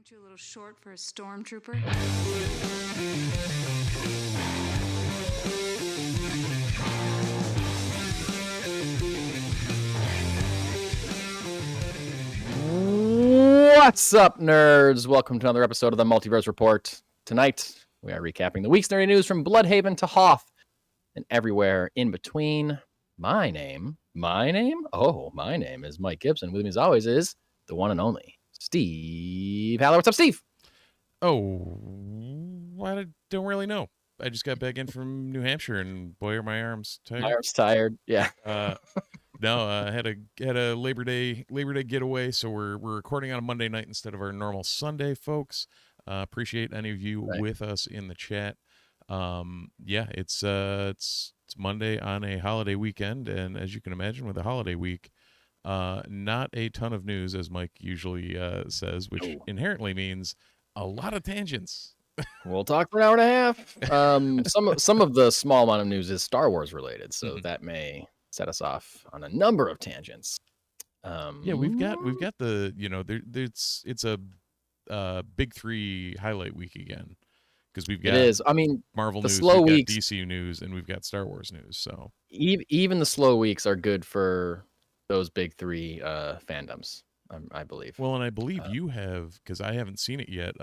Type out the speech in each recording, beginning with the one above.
Aren't you a little short for a stormtrooper? What's up, nerds? Welcome to another episode of the Multiverse Report. Tonight, we are recapping the week's nerdy news from Bloodhaven to Hoth and everywhere in between. My name is Mike Gibson. With me, as always, is the one and only Steve Haller. What's up, Steve? Oh, I don't really know. I just got back in from New Hampshire, and boy, are my arms tired. My arm's tired. Yeah. I had a Labor Day getaway, so we're recording on a Monday night instead of our normal Sunday, folks. Appreciate any of you with us in the chat. It's Monday on a holiday weekend, and as you can imagine, with a holiday week, not a ton of news, as Mike usually says, which inherently means a lot of tangents. We'll talk for an hour and a half. Some of the small amount of news is Star Wars related, so that may set us off on a number of tangents. We've got the it's a big three highlight week again, because we've got Marvel news, slow we've weeks, got DCU news, and we've got Star Wars news. So even the slow weeks are good for those big three fandoms, I believe. Well, and I believe you have, because I haven't seen it yet.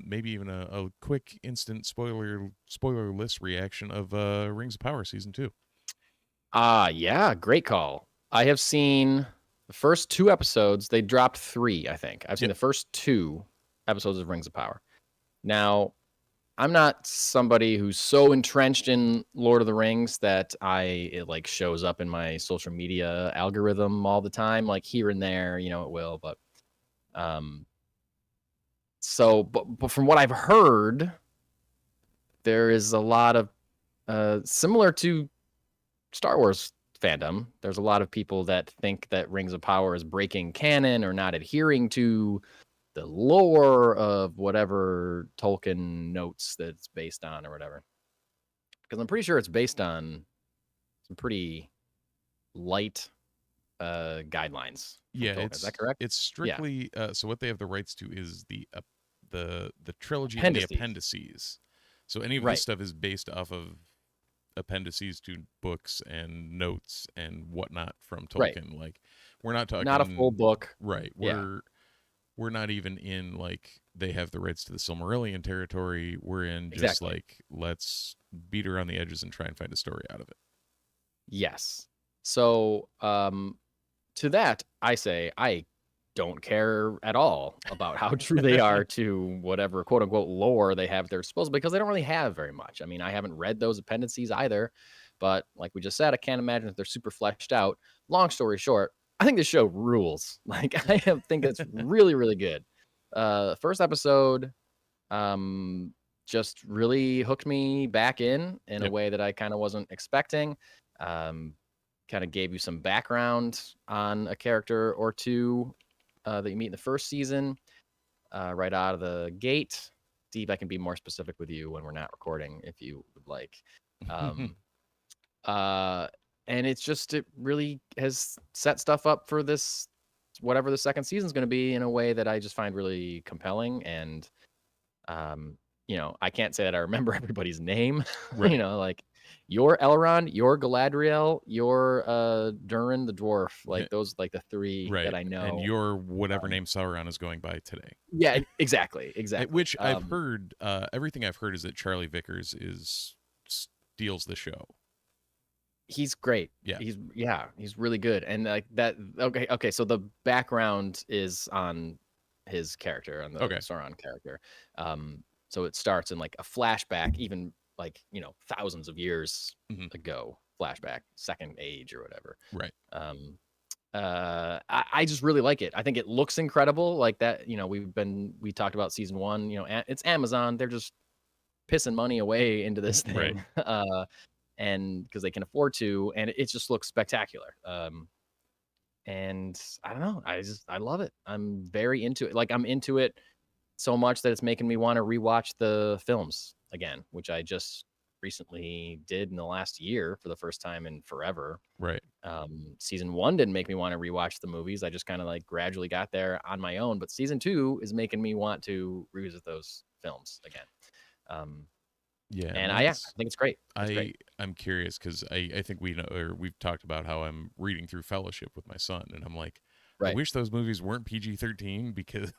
Maybe even a quick instant spoiler-less reaction of Rings of Power season 2. Yeah, great call. I have seen the first 2 episodes. They dropped 3, I think. I've seen the first 2 episodes of Rings of Power. Now, I'm not somebody who's so entrenched in Lord of the Rings that it like shows up in my social media algorithm all the time, like here and there, it will. But but from what I've heard, there is a lot of similar to Star Wars fandom. There's a lot of people that think that Rings of Power is breaking canon or not adhering to the lore of whatever Tolkien notes that it's based on or whatever. Because I'm pretty sure it's based on some pretty light guidelines. Yeah, is that correct? It's strictly so what they have the rights to is the trilogy appendices. And the appendices. So any of this stuff is based off of appendices to books and notes and whatnot from Tolkien. Like, we're not talking not a full book. Right. We're not even in, like, they have the rights to the Silmarillion territory. We're in just like, let's beat around the edges and try and find a story out of it. Yes. So to that, I say I don't care at all about how true they are to whatever quote unquote lore they have their disposal, because they don't really have very much. I mean, I haven't read those appendices either, but like we just said, I can't imagine that they're super fleshed out. Long story short, I think this show rules. Like, I think it's really, really good. First episode just really hooked me back in a way that I kind of wasn't expecting. Kind of gave you some background on a character or two that you meet in the first season right out of the gate. Steve, I can be more specific with you when we're not recording if you would like. And it really has set stuff up for this, whatever the second season is going to be, in a way that I just find really compelling. And, I can't say that I remember everybody's name, right. Like your Elrond, your Galadriel, your Durin the dwarf, like those, like the 3 that I know. And your whatever name Sauron is going by today. Yeah, exactly. Which I've heard, everything I've heard is that Charlie Vickers steals the show. He's great. Yeah. He's really good. And like that. Okay. So the background is on his character, on the Sauron character. So it starts in like a flashback, even like, thousands of years ago, flashback, second age or whatever. Right. I just really like it. I think it looks incredible. Like that, we talked about season 1, it's Amazon. They're just pissing money away into this thing. Right. And because they can afford to, and it just looks spectacular. And I don't know, I love it. I'm very into it. Like, I'm into it so much that it's making me want to rewatch the films again, which I just recently did in the last year for the first time in forever. Right. Season 1 didn't make me want to rewatch the movies. I just kind of like gradually got there on my own. But season 2 is making me want to revisit those films again. Yeah, And and I think it's great. It's great. I'm curious because I think we know, or we've talked about how I'm reading through Fellowship with my son, and I'm like, I Right. wish those movies weren't PG-13 because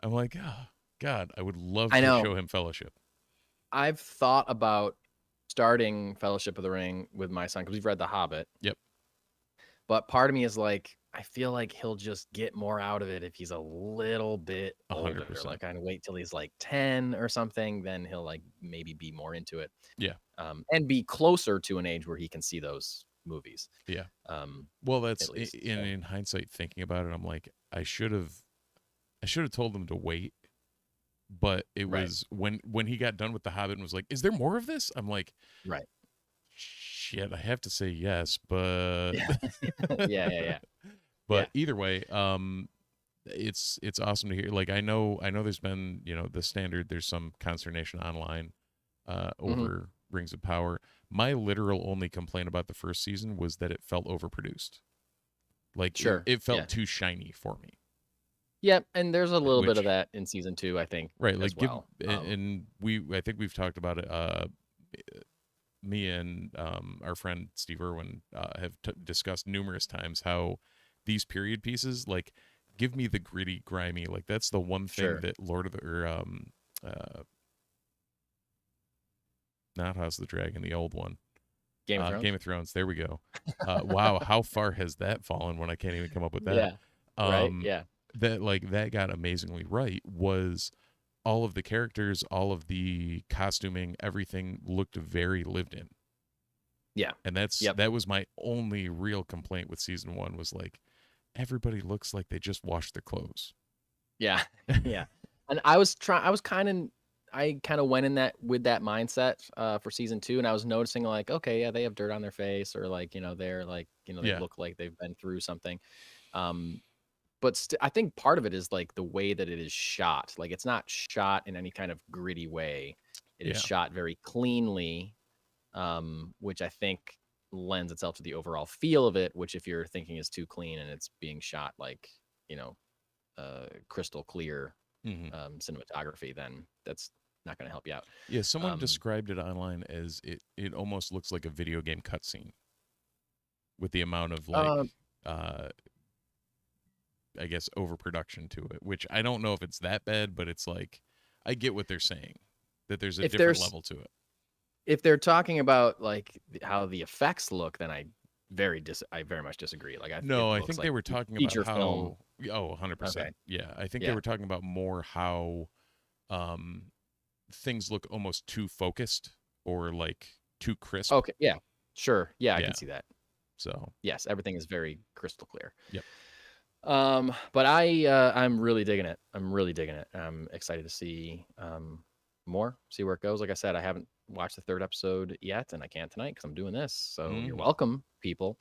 I'm like, oh God, I would love I to know. show him Fellowship. I've thought about starting Fellowship of the Ring with my son because we've read The Hobbit. Yep. But part of me is like, I feel like he'll just get more out of it if he's a little bit older. 100%. Like, kind of wait till he's like 10 or something, then he'll like maybe be more into it. Yeah. And be closer to an age where he can see those movies. Yeah. Well, that's at least, in hindsight thinking about it. I'm like, I should have told them to wait. But it Right. was when he got done with The Hobbit and was like, "Is there more of this?" I'm like, Right. Shit, I have to say yes, but Yeah. But either way, it's awesome to hear. Like I know there's been, the standard, there's some consternation online over Rings of Power. My literal only complaint about the first season was that it felt overproduced. Like it felt too shiny for me. Yeah, and there's a little bit of that in season 2, I think. Right, like as well. and I think we've talked about it. Me and our friend Steve Irwin have discussed numerous times how these period pieces, like, give me the gritty, grimy. Like that's the one thing that not House of the Dragon, the old one, Game of Thrones. Game of Thrones. There we go. Wow, how far has that fallen when I can't even come up with that? Yeah. Right. Yeah. That got amazingly right. Was all of the characters, all of the costuming, everything looked very lived in. Yeah. And that was my only real complaint with season 1 was like, everybody looks like they just washed their clothes. Yeah. Yeah. And I kind of went in that with that mindset for season 2, and I was noticing like, okay, yeah, they have dirt on their face, or like, they're like, they look like they've been through something. But I think part of it is like the way that it is shot. Like it's not shot in any kind of gritty way. It is shot very cleanly, which I think lends itself to the overall feel of it, which if you're thinking is too clean and it's being shot like, crystal clear cinematography, then that's not going to help you out. Yeah, someone described it online as it almost looks like a video game cutscene with the amount of like I guess overproduction to it, which I don't know if it's that bad, but it's like I get what they're saying, that there's a different level to it. If they're talking about like how the effects look, then I very much disagree. Like I think they were talking about how film. 100%. Okay. Yeah, I think they were talking about more how things look almost too focused or like too crisp. Okay, yeah. Sure. Yeah, I can see that. So, yes, everything is very crystal clear. Yep. But I'm really digging it. I'm excited to see more, see where it goes. Like I said, I haven't watched the 3rd episode yet, and I can't tonight because I'm doing this. So you're welcome, people.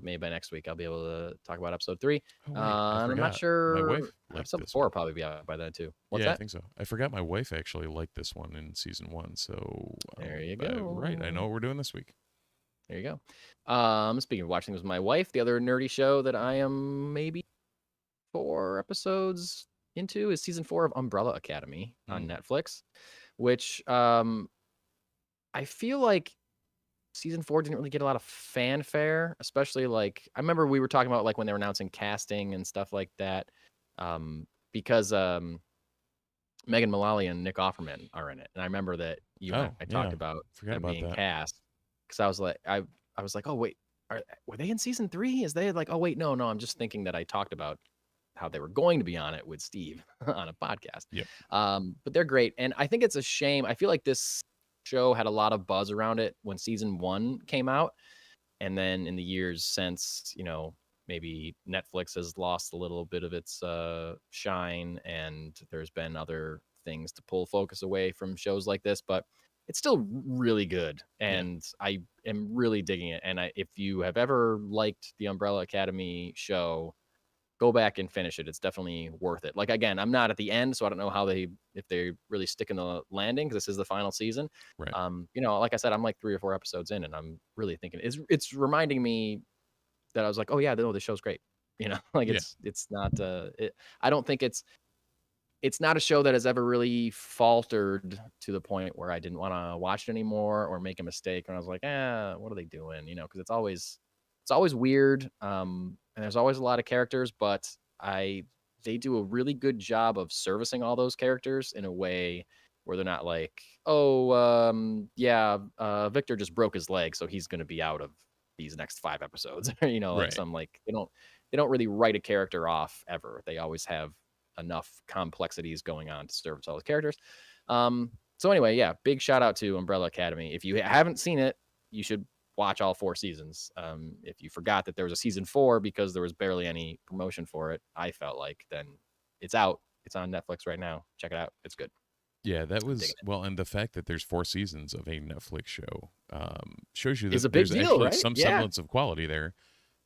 Maybe by next week I'll be able to talk about episode 3. and I'm not sure. My wife episode 4 will probably be out by then too. What's that? I think so. I forgot my wife actually liked this one in season 1. So there you go. Right, I know what we're doing this week. There you go. Speaking of watching with my wife, the other nerdy show that I am maybe 4 episodes into is season 4 of Umbrella Academy on Netflix, which I feel like season 4 didn't really get a lot of fanfare, especially like I remember we were talking about like when they were announcing casting and stuff like that, because Megan Mullally and Nick Offerman are in it, and I remember that I talked about them being cast because I was like, oh wait, were they in season 3? Is they like, oh wait, no, I'm just thinking that I talked about how they were going to be on it with Steve on a podcast. Yep. But they're great. And I think it's a shame. I feel like this show had a lot of buzz around it when season 1 came out. And then in the years since, maybe Netflix has lost a little bit of its shine, and there's been other things to pull focus away from shows like this, but it's still really good. And I am really digging it. And if you have ever liked the Umbrella Academy show, go back and finish it. It's definitely worth it. Like, again, I'm not at the end, so I don't know if they really stick in the landing, because this is the final season. Right. Like I said, I'm like 3 or 4 episodes in, and I'm really thinking it's reminding me that I was like, oh yeah, no, this show's great. Like it's not. I don't think it's not a show that has ever really faltered to the point where I didn't want to watch it anymore or make a mistake. And I was like, what are they doing? Because it's always weird. And there's always a lot of characters, but they do a really good job of servicing all those characters in a way where they're not like, Victor just broke his leg, so he's going to be out of these next 5 episodes. Like Right. some, like, they don't really write a character off ever. They always have enough complexities going on to service all those characters. So anyway, yeah, big shout out to Umbrella Academy. If you haven't seen it, you should watch all 4 seasons. If you forgot that there was a season 4 because there was barely any promotion for it, I felt like, then it's out. It's on Netflix right now. Check it out. It's good. Yeah, that was and the fact that there's 4 seasons of a Netflix show shows you that It's a big there's deal, actually right? some Yeah. semblance of quality there,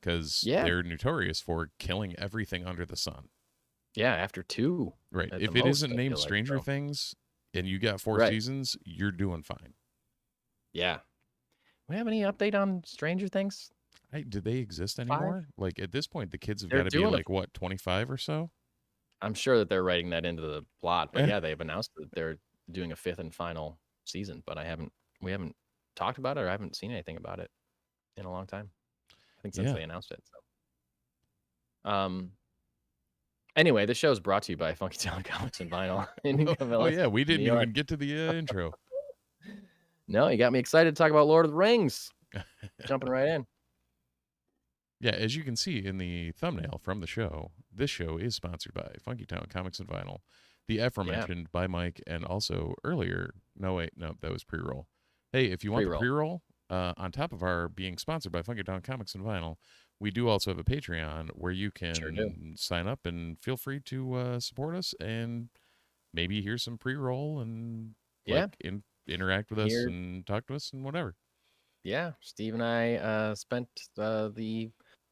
because Yeah. they're notorious for killing everything under the sun. Yeah, after 2. Right. At If the it most, isn't I named feel like, Stranger so. Things and you got 4 Right. seasons, you're doing fine. Yeah. We have any update on Stranger Things? Do they exist anymore? Like, at this point, the kids have They're got to be doing like, what, 25 or so? I'm sure that they're writing that into the plot, but yeah, they've announced that they're doing a 5th and final season, but we haven't talked about it, or I haven't seen anything about it in a long time. I think since they announced it. So, anyway, this show is brought to you by Funky Town Comics and Vinyl. We didn't even get to the intro. No, you got me excited to talk about Lord of the Rings. Jumping right in. Yeah, as you can see in the thumbnail from the show, this show is sponsored by Funky Town Comics and Vinyl, the aforementioned by Mike, and also earlier. No, that was pre-roll. Hey, if you want the pre-roll, on top of our being sponsored by Funky Town Comics and Vinyl, we do also have a Patreon where you can sign up and feel free to support us and maybe hear some pre-roll and interact with us and talk to us and whatever. Yeah, Steve and I spent the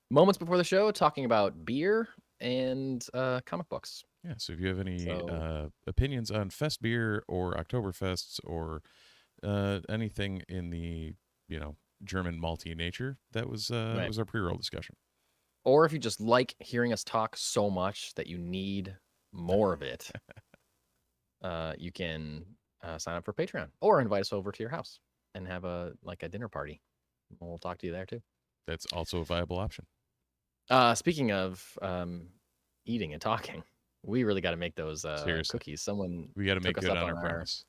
moments before the show talking about beer and comic books. Yeah, so if you have any opinions on Fest beer or Oktoberfests or anything in the German malty nature, that was our pre-roll discussion. Or if you just like hearing us talk so much that you need more of it, you can sign up for Patreon or invite us over to your house and have a dinner party. We'll talk to you there too. That's also a viable option. Speaking of eating and talking, we really got to make those cookies. We got to make good on our promise.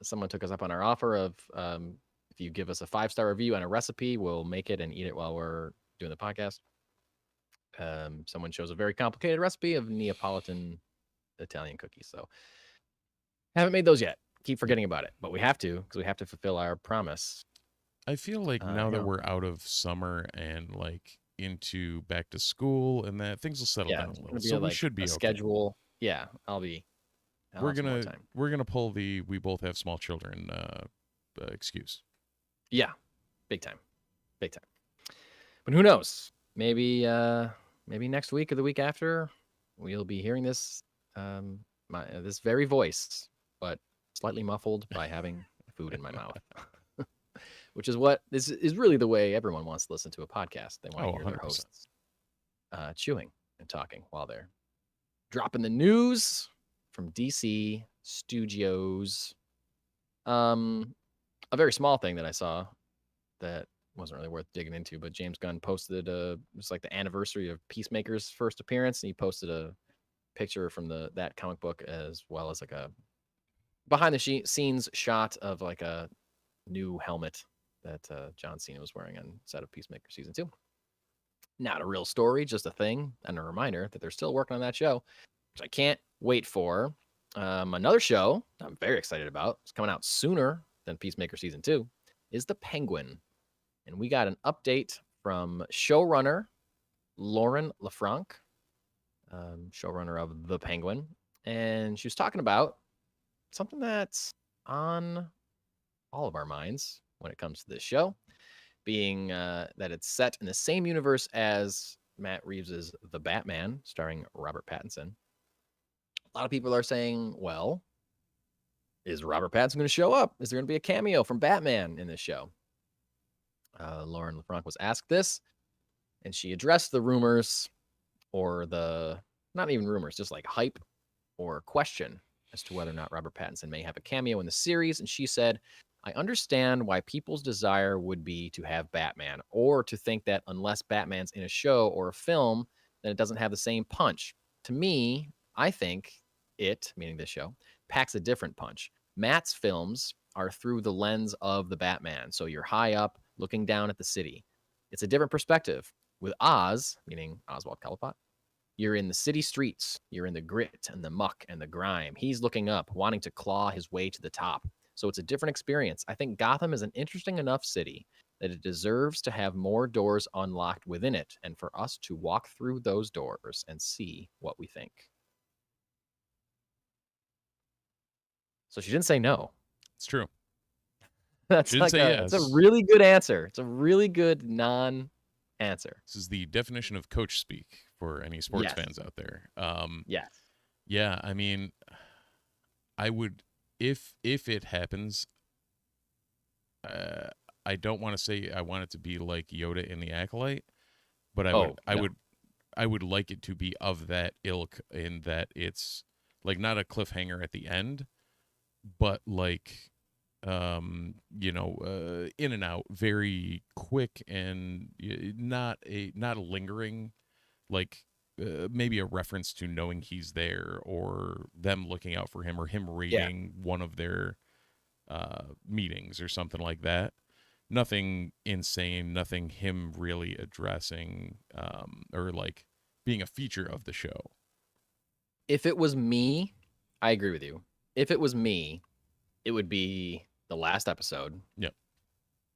Someone took us up on our offer of if you give us a 5-star review and a recipe, we'll make it and eat it while we're doing the podcast. Someone chose a very complicated recipe of Neapolitan Italian cookies. So haven't made those yet. Keep forgetting about it, but we have to, because we have to fulfill our promise. I feel like now that we're out of summer and like into back to school and that, things will settle down a little. So we should be okay. Schedule. Yeah, we're gonna pull the we both have small children excuse. Yeah, big time. But who knows? Maybe next week or the week after, we'll be hearing this this very voice, but slightly muffled by having food in my mouth. Which is what this is really the way everyone wants to listen to a podcast. They want to hear 100%. their hosts chewing and talking while they're dropping the news from DC Studios. A very small thing that I saw that wasn't really worth digging into, but James Gunn posted it's like the anniversary of Peacemaker's first appearance, and he posted a picture from that comic book, as well as like a behind the scenes shot of like a new helmet that John Cena was wearing on set of Peacemaker season 2. Not a real story, just a thing, and a reminder that they're still working on that show, which I can't wait for. Another show I'm very excited about, it's coming out sooner than Peacemaker season 2, is The Penguin. And we got an update from showrunner Lauren LaFranc, showrunner of The Penguin. And she was talking about something that's on all of our minds when it comes to this show, being that it's set in the same universe as Matt Reeves' The Batman, starring Robert Pattinson. A lot of people are saying, well, is Robert Pattinson going to show up? Is there going to be a cameo from Batman in this show? Lauren LeFranc was asked this, and she addressed the rumors, or the, not even rumors, just like hype or question as to whether or not Robert Pattinson may have a cameo in the series. And she said, I understand why people's desire would be to have Batman, or to think that unless Batman's in a show or a film, then it doesn't have the same punch. To me, I think it, meaning this show, packs a different punch. Matt's films are through the lens of the Batman. So you're high up looking down at the city. It's a different perspective. With Oz, meaning Oswald Cobblepot, you're in the city streets. You're in the grit and the muck and the grime. He's looking up, wanting to claw his way to the top. So it's a different experience. I think Gotham is an interesting enough city that it deserves to have more doors unlocked within it, and for us to walk through those doors and see what we think. So she didn't say no. It's true. That's She didn't like say it's a yes. really good answer. It's a really good non-answer. This is the definition of coach speak for any sports Yes. fans out there. Yes. Yeah, I mean, I would, if it happens, I don't want to say I want it to be like Yoda in the Acolyte, but I would like it to be of that ilk, in that it's like not a cliffhanger at the end, but like in and out, very quick, and not a lingering, like maybe a reference to knowing he's there, or them looking out for him, or him raiding one of their meetings or something like that. Nothing insane, nothing him really addressing or like being a feature of the show. If it was me, I agree with you. If it was me, it would be the last episode. Yep.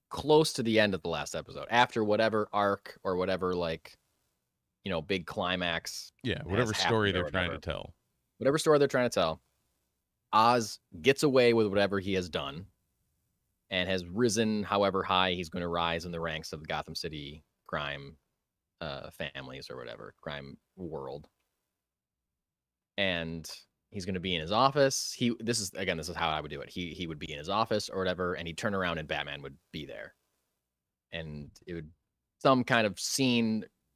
Close to the end of the last episode, after whatever arc or whatever, like, big climax. Yeah, whatever story they're trying to tell. Whatever story they're trying to tell. Oz gets away with whatever he has done and has risen however high he's going to rise in the ranks of the Gotham City crime families or whatever, crime world. And he's going to be in his office. This is how I would do it. He would be in his office or whatever, and he'd turn around and Batman would be there. And it would some kind of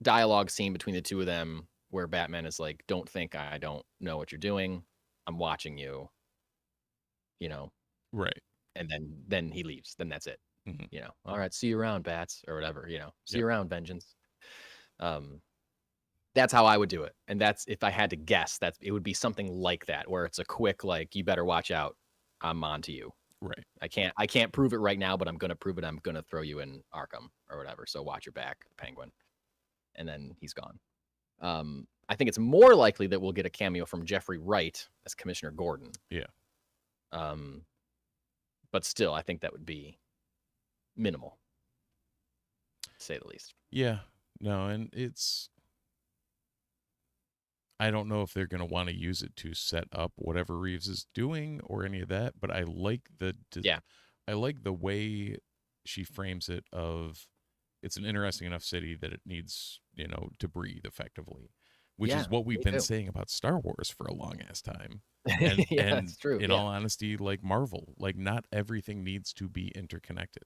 dialogue scene between the two of them where Batman is like, don't think I don't know what you're doing. I'm watching you. Right. And then he leaves. Then that's it. Mm-hmm. All right, see you around, Bats, or whatever, see you around, Vengeance. That's how I would do it. And that's, if I had to guess, it would be something like that, where it's a quick, like, you better watch out. I'm on to you. Right. I can't prove it right now, but I'm going to prove it. I'm going to throw you in Arkham or whatever. So watch your back, Penguin. And then he's gone. I think it's more likely that we'll get a cameo from Jeffrey Wright as Commissioner Gordon. Yeah. But still, I think that would be minimal, to say the least. Yeah. No, and I don't know if they're going to want to use it to set up whatever Reeves is doing or any of that, but I like I like the way she frames it, of it's an interesting enough city that it needs, to breathe effectively, which is what we've been saying about Star Wars for a long ass time. And, that's true. In all honesty, like Marvel, like not everything needs to be interconnected.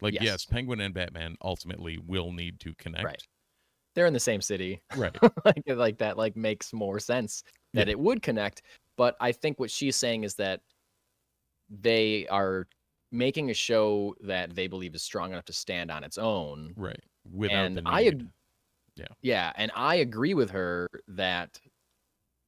Like, yes, Penguin and Batman ultimately will need to connect. Right. They're in the same city. Right. like that, like, makes more sense that it would connect. But I think what she's saying is that they are making a show that they believe is strong enough to stand on its own. Right. Without the need. And I agree with her that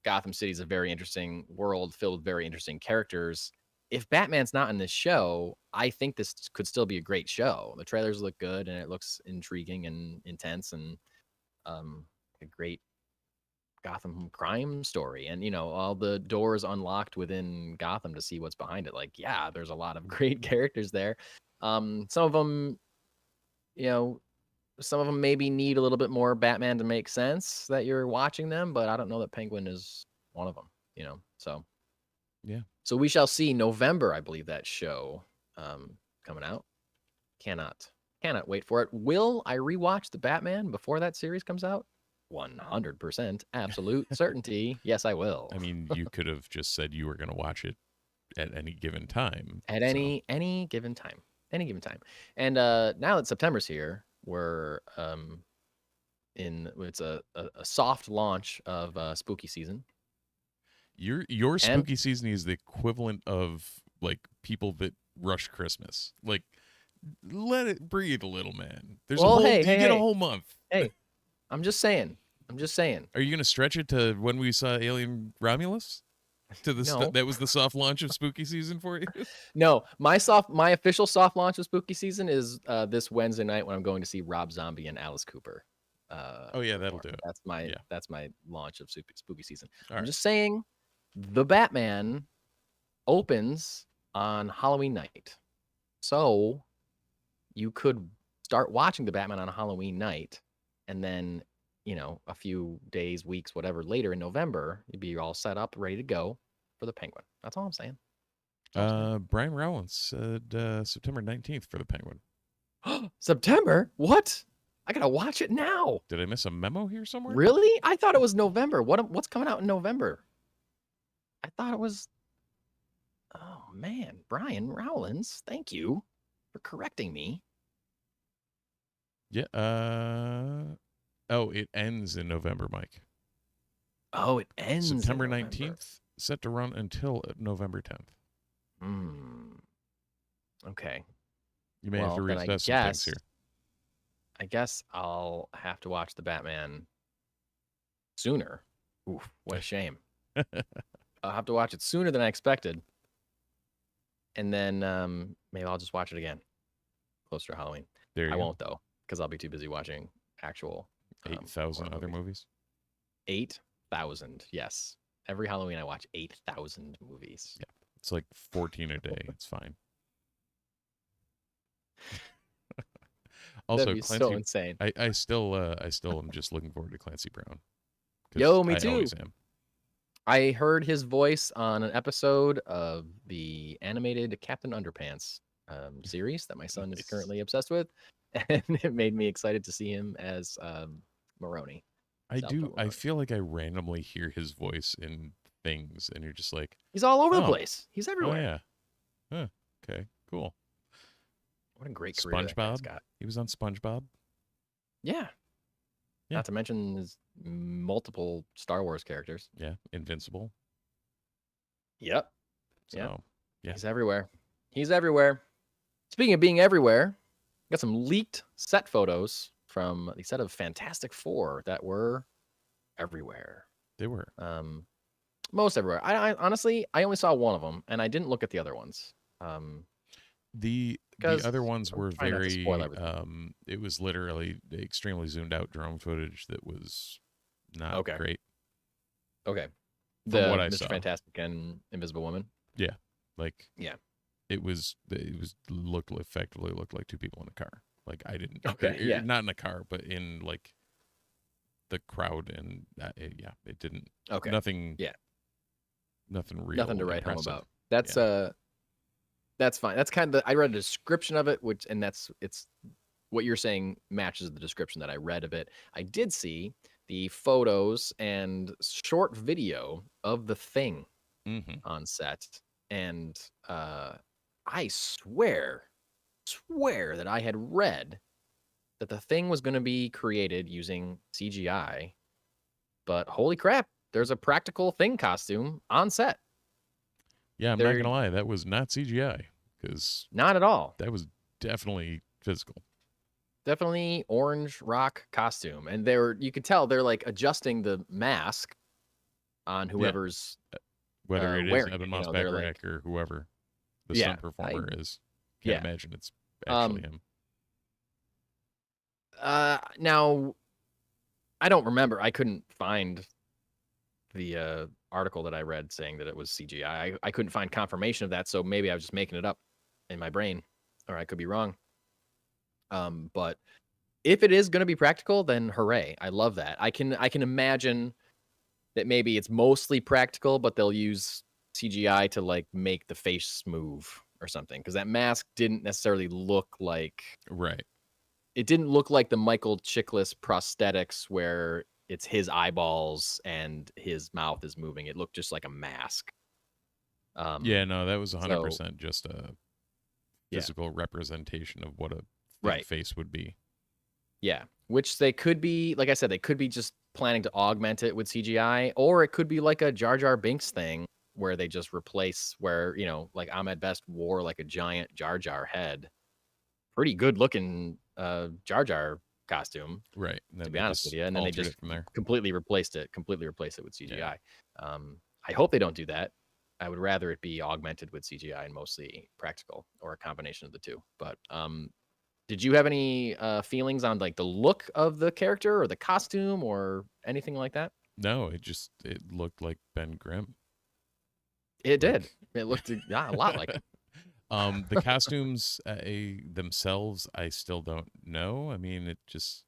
Gotham City is a very interesting world filled with very interesting characters. If Batman's not in this show, I think this could still be a great show. The trailers look good, and it looks intriguing and intense, and a great Gotham crime story. And, all the doors unlocked within Gotham to see what's behind it. Like, yeah, there's a lot of great characters there. Some of them, maybe need a little bit more Batman to make sense that you're watching them, but I don't know that Penguin is one of them, so. Yeah. So we shall see. November, I believe, that show coming out. Cannot Cannot wait for it. Will I rewatch the Batman before that series comes out? 100%, absolute certainty. Yes, I will. I mean, you could have just said you were going to watch it at any given time. At any given time, and now that September's here, we're it's a soft launch of spooky season. Your spooky season is the equivalent of like people that rush Christmas. Like, let it breathe a little, man. There's you get a whole month. Hey, I'm just saying. Are you gonna stretch it to when we saw Alien Romulus? To the that was the soft launch of spooky season for you? No, my official soft launch of spooky season is this Wednesday night when I'm going to see Rob Zombie and Alice Cooper. Oh yeah, that'll do it. That's my launch of spooky season. All I'm right. just saying, the Batman opens on Halloween night, so you could start watching the Batman on a Halloween night, and then a few days, weeks, whatever later in November, you'd be all set up, ready to go for the Penguin. That's all I'm saying. Brian Rowlands said September 19th for the Penguin. September? What? I gotta watch it now. Did I miss a memo here somewhere? Really? I thought it was November. What's coming out in November? I thought it was. Oh man, Brian Rowlands, thank you for correcting me. Yeah. Oh, it ends in November, Mike. Oh, it ends September in November. 19th, set to run until November 10th. Okay. You may have to reassess some things here. I guess I'll have to watch the Batman sooner. Oof, what a shame. I'll have to watch it sooner than I expected. And then maybe I'll just watch it again closer to Halloween. I won't, though, because I'll be too busy watching actual 8,000 other movies. 8,000, yes. Every Halloween I watch 8,000 movies. Yeah, it's like 14 a day. It's fine. Also, that'd be Clancy, so insane. I still am just looking forward to Clancy Brown. Yo, me too. I always am. I heard his voice on an episode of the animated Captain Underpants series that my son is currently obsessed with, and it made me excited to see him as Maroni. I feel like I randomly hear his voice in things, and you're just like, he's all over the place. He's everywhere. Oh, yeah. Okay, cool. What a great career that guy's got. He was on SpongeBob. Yeah. Not to mention his multiple Star Wars characters. Yeah, Invincible. Yep. So, yeah. He's everywhere. He's everywhere. Speaking of being everywhere, got some leaked set photos from the set of Fantastic Four that were everywhere. They were. Most everywhere. I honestly, I only saw one of them, and I didn't look at the other ones. The other ones were very. It was literally extremely zoomed out drone footage that was not great. Okay. From what I Mr. saw. Fantastic and Invisible Woman. Yeah, It effectively looked like two people in a car. Like I didn't. Okay. Not in a car, but in like the crowd, and it didn't. Okay. Nothing. Yeah. Nothing real. Nothing to write home impressive. about. That's fine. That's kind of I read a description of it, it's what you're saying matches the description that I read of it. I did see the photos and short video of the Thing on set, and I swear that I had read that the Thing was going to be created using CGI, but holy crap, there's a practical Thing costume on set. Yeah, I'm not gonna lie, that was not CGI, because not at all. That was definitely physical. Definitely orange rock costume, and you could tell they're like adjusting the mask on whoever's whether it is wearing Evan it, Moss Bacharach or whoever the stunt performer is. Can't imagine it's actually him. Now, I don't remember. I couldn't find the article that I read saying that it was CGI. I couldn't find confirmation of that, so maybe I was just making it up in my brain, or I could be wrong. But if it is going to be practical, then hooray! I love that. I can imagine that maybe it's mostly practical, but they'll use CGI to like make the face move or something, because that mask didn't necessarily look like it didn't look like the Michael Chiklis prosthetics where it's his eyeballs and his mouth is moving. It looked just like a mask. Yeah, no, that was so 100% just a Yeah. physical representation of what a fake Right. face would be. Yeah, which they could be, like I said, they could be just planning to augment it with CGI, or it could be like a Jar Jar Binks thing where they just replace where, like Ahmed Best wore like a giant Jar Jar head. Pretty good looking Jar Jar costume, Right. And to then be they honest with just you. And then they altered just it from there. completely replaced it with CGI. I hope they don't do that. I would rather it be augmented with CGI and mostly practical, or a combination of the two. But did you have any feelings on like the look of the character or the costume or anything like that? No, it looked like Ben Grimm. It Like- did. It looked a lot like him. The costumes themselves, I still don't know. I mean, it just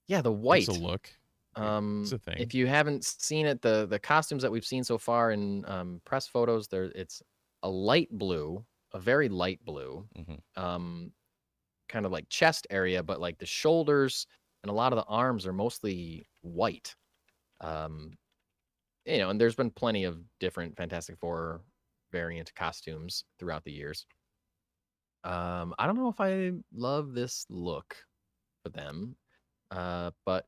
Yeah, the white. it's a look. It's a thing. If you haven't seen it, the costumes that we've seen so far in press photos, it's a light blue, a very light blue, Mhm. kind of like chest area, but like the shoulders and a lot of the arms are mostly white. And there's been plenty of different Fantastic Four variant costumes throughout the years. I don't know if I love this look for them, but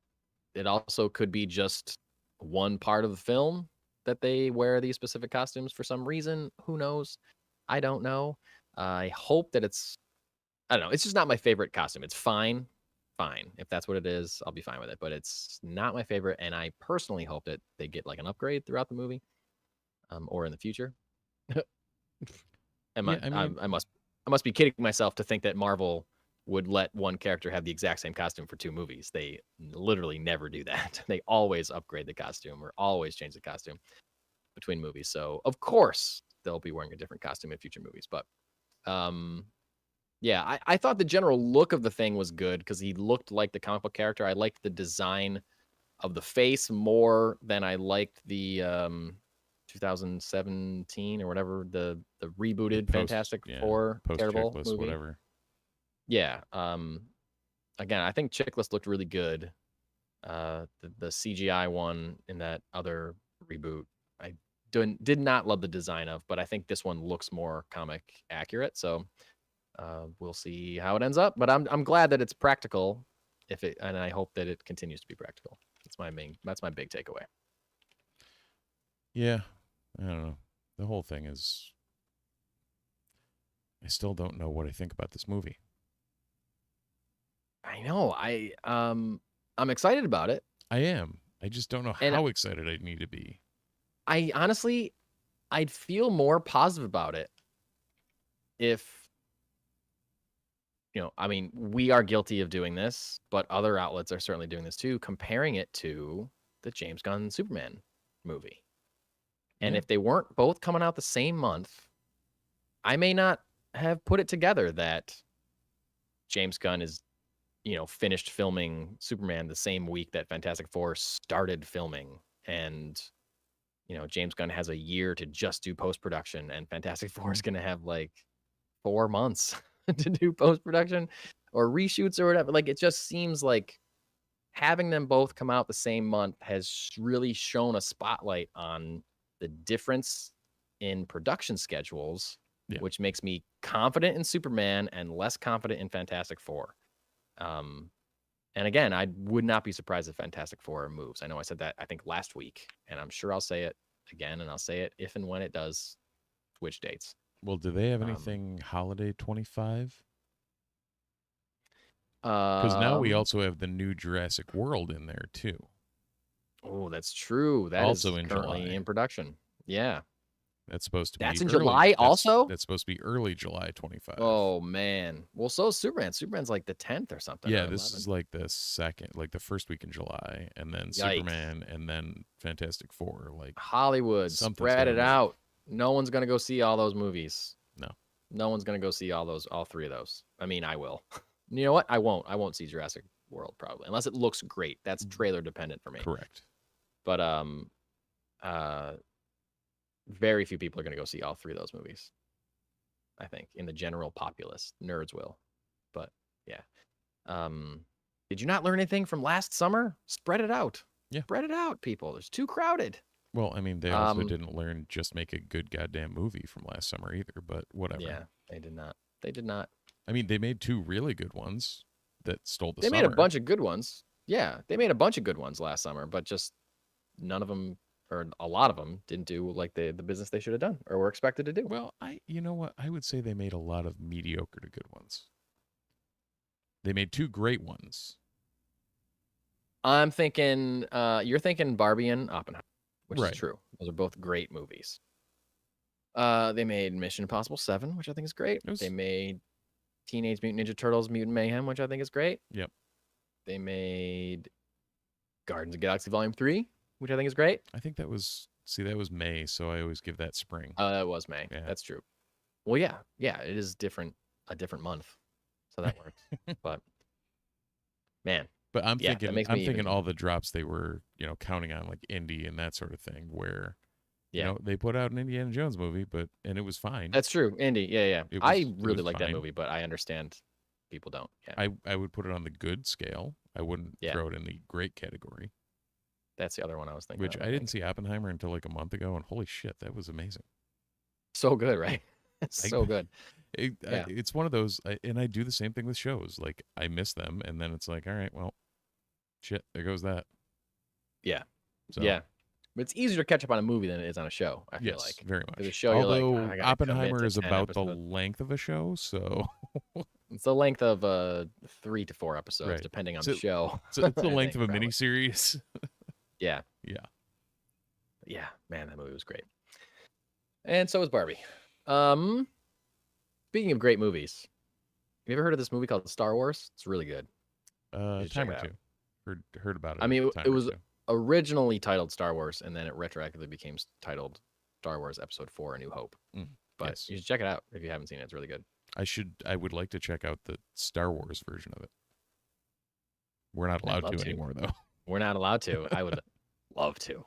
it also could be just one part of the film that they wear these specific costumes for some reason. Who knows? I don't know. I hope that I don't know. It's just not my favorite costume. It's fine. If that's what it is, I'll be fine with it. But it's not my favorite, and I personally hope that they get like an upgrade throughout the movie, or in the future. I must be kidding myself to think that Marvel would let one character have the exact same costume for 2 movies. They literally never do that. They always upgrade the costume or always change the costume between movies. So of course they'll be wearing a different costume in future movies. But yeah, I thought the general look of the thing was good because he looked like the comic book character. I liked the design of the face more than I liked the 2017 or whatever the rebooted Fantastic Four terrible movie. Whatever. Yeah. Again, I think Chickless looked really good. The CGI one in that other reboot, I did not love the design of, but I think this one looks more comic accurate. So we'll see how it ends up. But I'm glad that it's practical. And I hope that it continues to be practical. That's my big takeaway. Yeah, I don't know. The whole thing is, I still don't know what I think about this movie. I know. I'm excited about it. I am. I just don't know how excited I need to be. I honestly, I'd feel more positive about it if, I mean, we are guilty of doing this, but other outlets are certainly doing this too, comparing it to the James Gunn Superman movie. And if they weren't both coming out the same month, I may not have put it together that James Gunn is, finished filming Superman the same week that Fantastic Four started filming. And, James Gunn has a year to just do post-production, and Fantastic Four is going to have like 4 months to do post-production or reshoots or whatever. Like, it just seems like having them both come out the same month has really shown a spotlight on the difference in production schedules, which makes me confident in Superman and less confident in Fantastic Four. And again, I would not be surprised if Fantastic Four moves. I know I said that, I think, last week, and I'm sure I'll say it again, and I'll say it if and when it does switch dates. Well, do they have anything holiday 25? Because now we also have the new Jurassic World in there too. Oh, that's true. That also is currently in production. Yeah. That's supposed to be in July also? That's supposed to be early July 25. Oh, man. Well, so is Superman. Superman's like the 10th or something. Yeah, this is like the first week in July, and then Superman, and then Fantastic Four. Like Hollywood, spread it out. No one's going to go see all those movies. No. No one's going to go see all 3 of those. I mean, I will. You know what? I won't. I won't see Jurassic World probably, unless it looks great. That's trailer dependent for me. Correct. But very few people are going to go see all 3 of those movies. I think in the general populace, nerds will. But yeah. Did you not learn anything from last summer? Spread it out. Yeah. Spread it out, people. It's too crowded. Well, I mean, they also didn't learn just make a good goddamn movie from last summer either, but whatever. Yeah, they did not. They did not. I mean, they made 2 really good ones that stole the They summer. made a bunch of good ones. Yeah, they made a bunch of good ones last summer, but just none of them, or a lot of them, didn't do like the business they should have done or were expected to do. Well, you know what? I would say they made a lot of mediocre to good ones. They made 2 great ones. I'm thinking, you're thinking Barbie and Oppenheimer, which Right. is true. Those are both great movies. They made Mission Impossible 7, which I think is great. It was- They made Teenage Mutant Ninja Turtles Mutant Mayhem, which I think is great. Yep. They made Guardians of the Galaxy Volume 3, which I think is great. I think that was May, so I always give that spring. That was May. Yeah. That's true. Well, yeah, it is a different month, so that works. But man, But I'm yeah, that thinking makes me thinking even- all the drops they were, counting on, like indie and that sort of thing, where yeah, they put out an Indiana Jones movie, and it was fine. that's true. Indy, yeah. It I was really like that fine. movie, but I understand people don't. Yeah, I would put it on the good scale. I wouldn't Yeah. throw it in the great category, that's the other one I was thinking. which of, I think. didn't see Oppenheimer until like a month ago, and holy shit, that was amazing. So good, right? It's so good. Yeah. It's one of those, and I do the same thing with shows. Like I miss them, and then it's like, all right, well, shit, there goes that. Yeah. So, Yeah, but it's easier to catch up on a movie than it is on a show. I feel yes, like very with a much. show, you're like, Although "Oh, I gotta commit Oppenheimer to is 10 about the episodes." length of a show, so It's the length of 3 to 4 episodes, Right. depending on So- the show. it's the I length of think, a probably. miniseries. Yeah. Yeah. Yeah, man, that movie was great. And so was Barbie. Speaking of great movies, have you ever heard of this movie called Star Wars? It's really good. should check Time or it out. two. Heard about it. I mean, a it time or was two. originally titled Star Wars, and then it retroactively became titled Star Wars Episode 4: A New Hope. Mm, But yes. you should check it out if you haven't seen it. It's really good. I would like to check out the Star Wars version of it. We're not I'd allowed love to to. anymore, though. We're not allowed to. I would love to.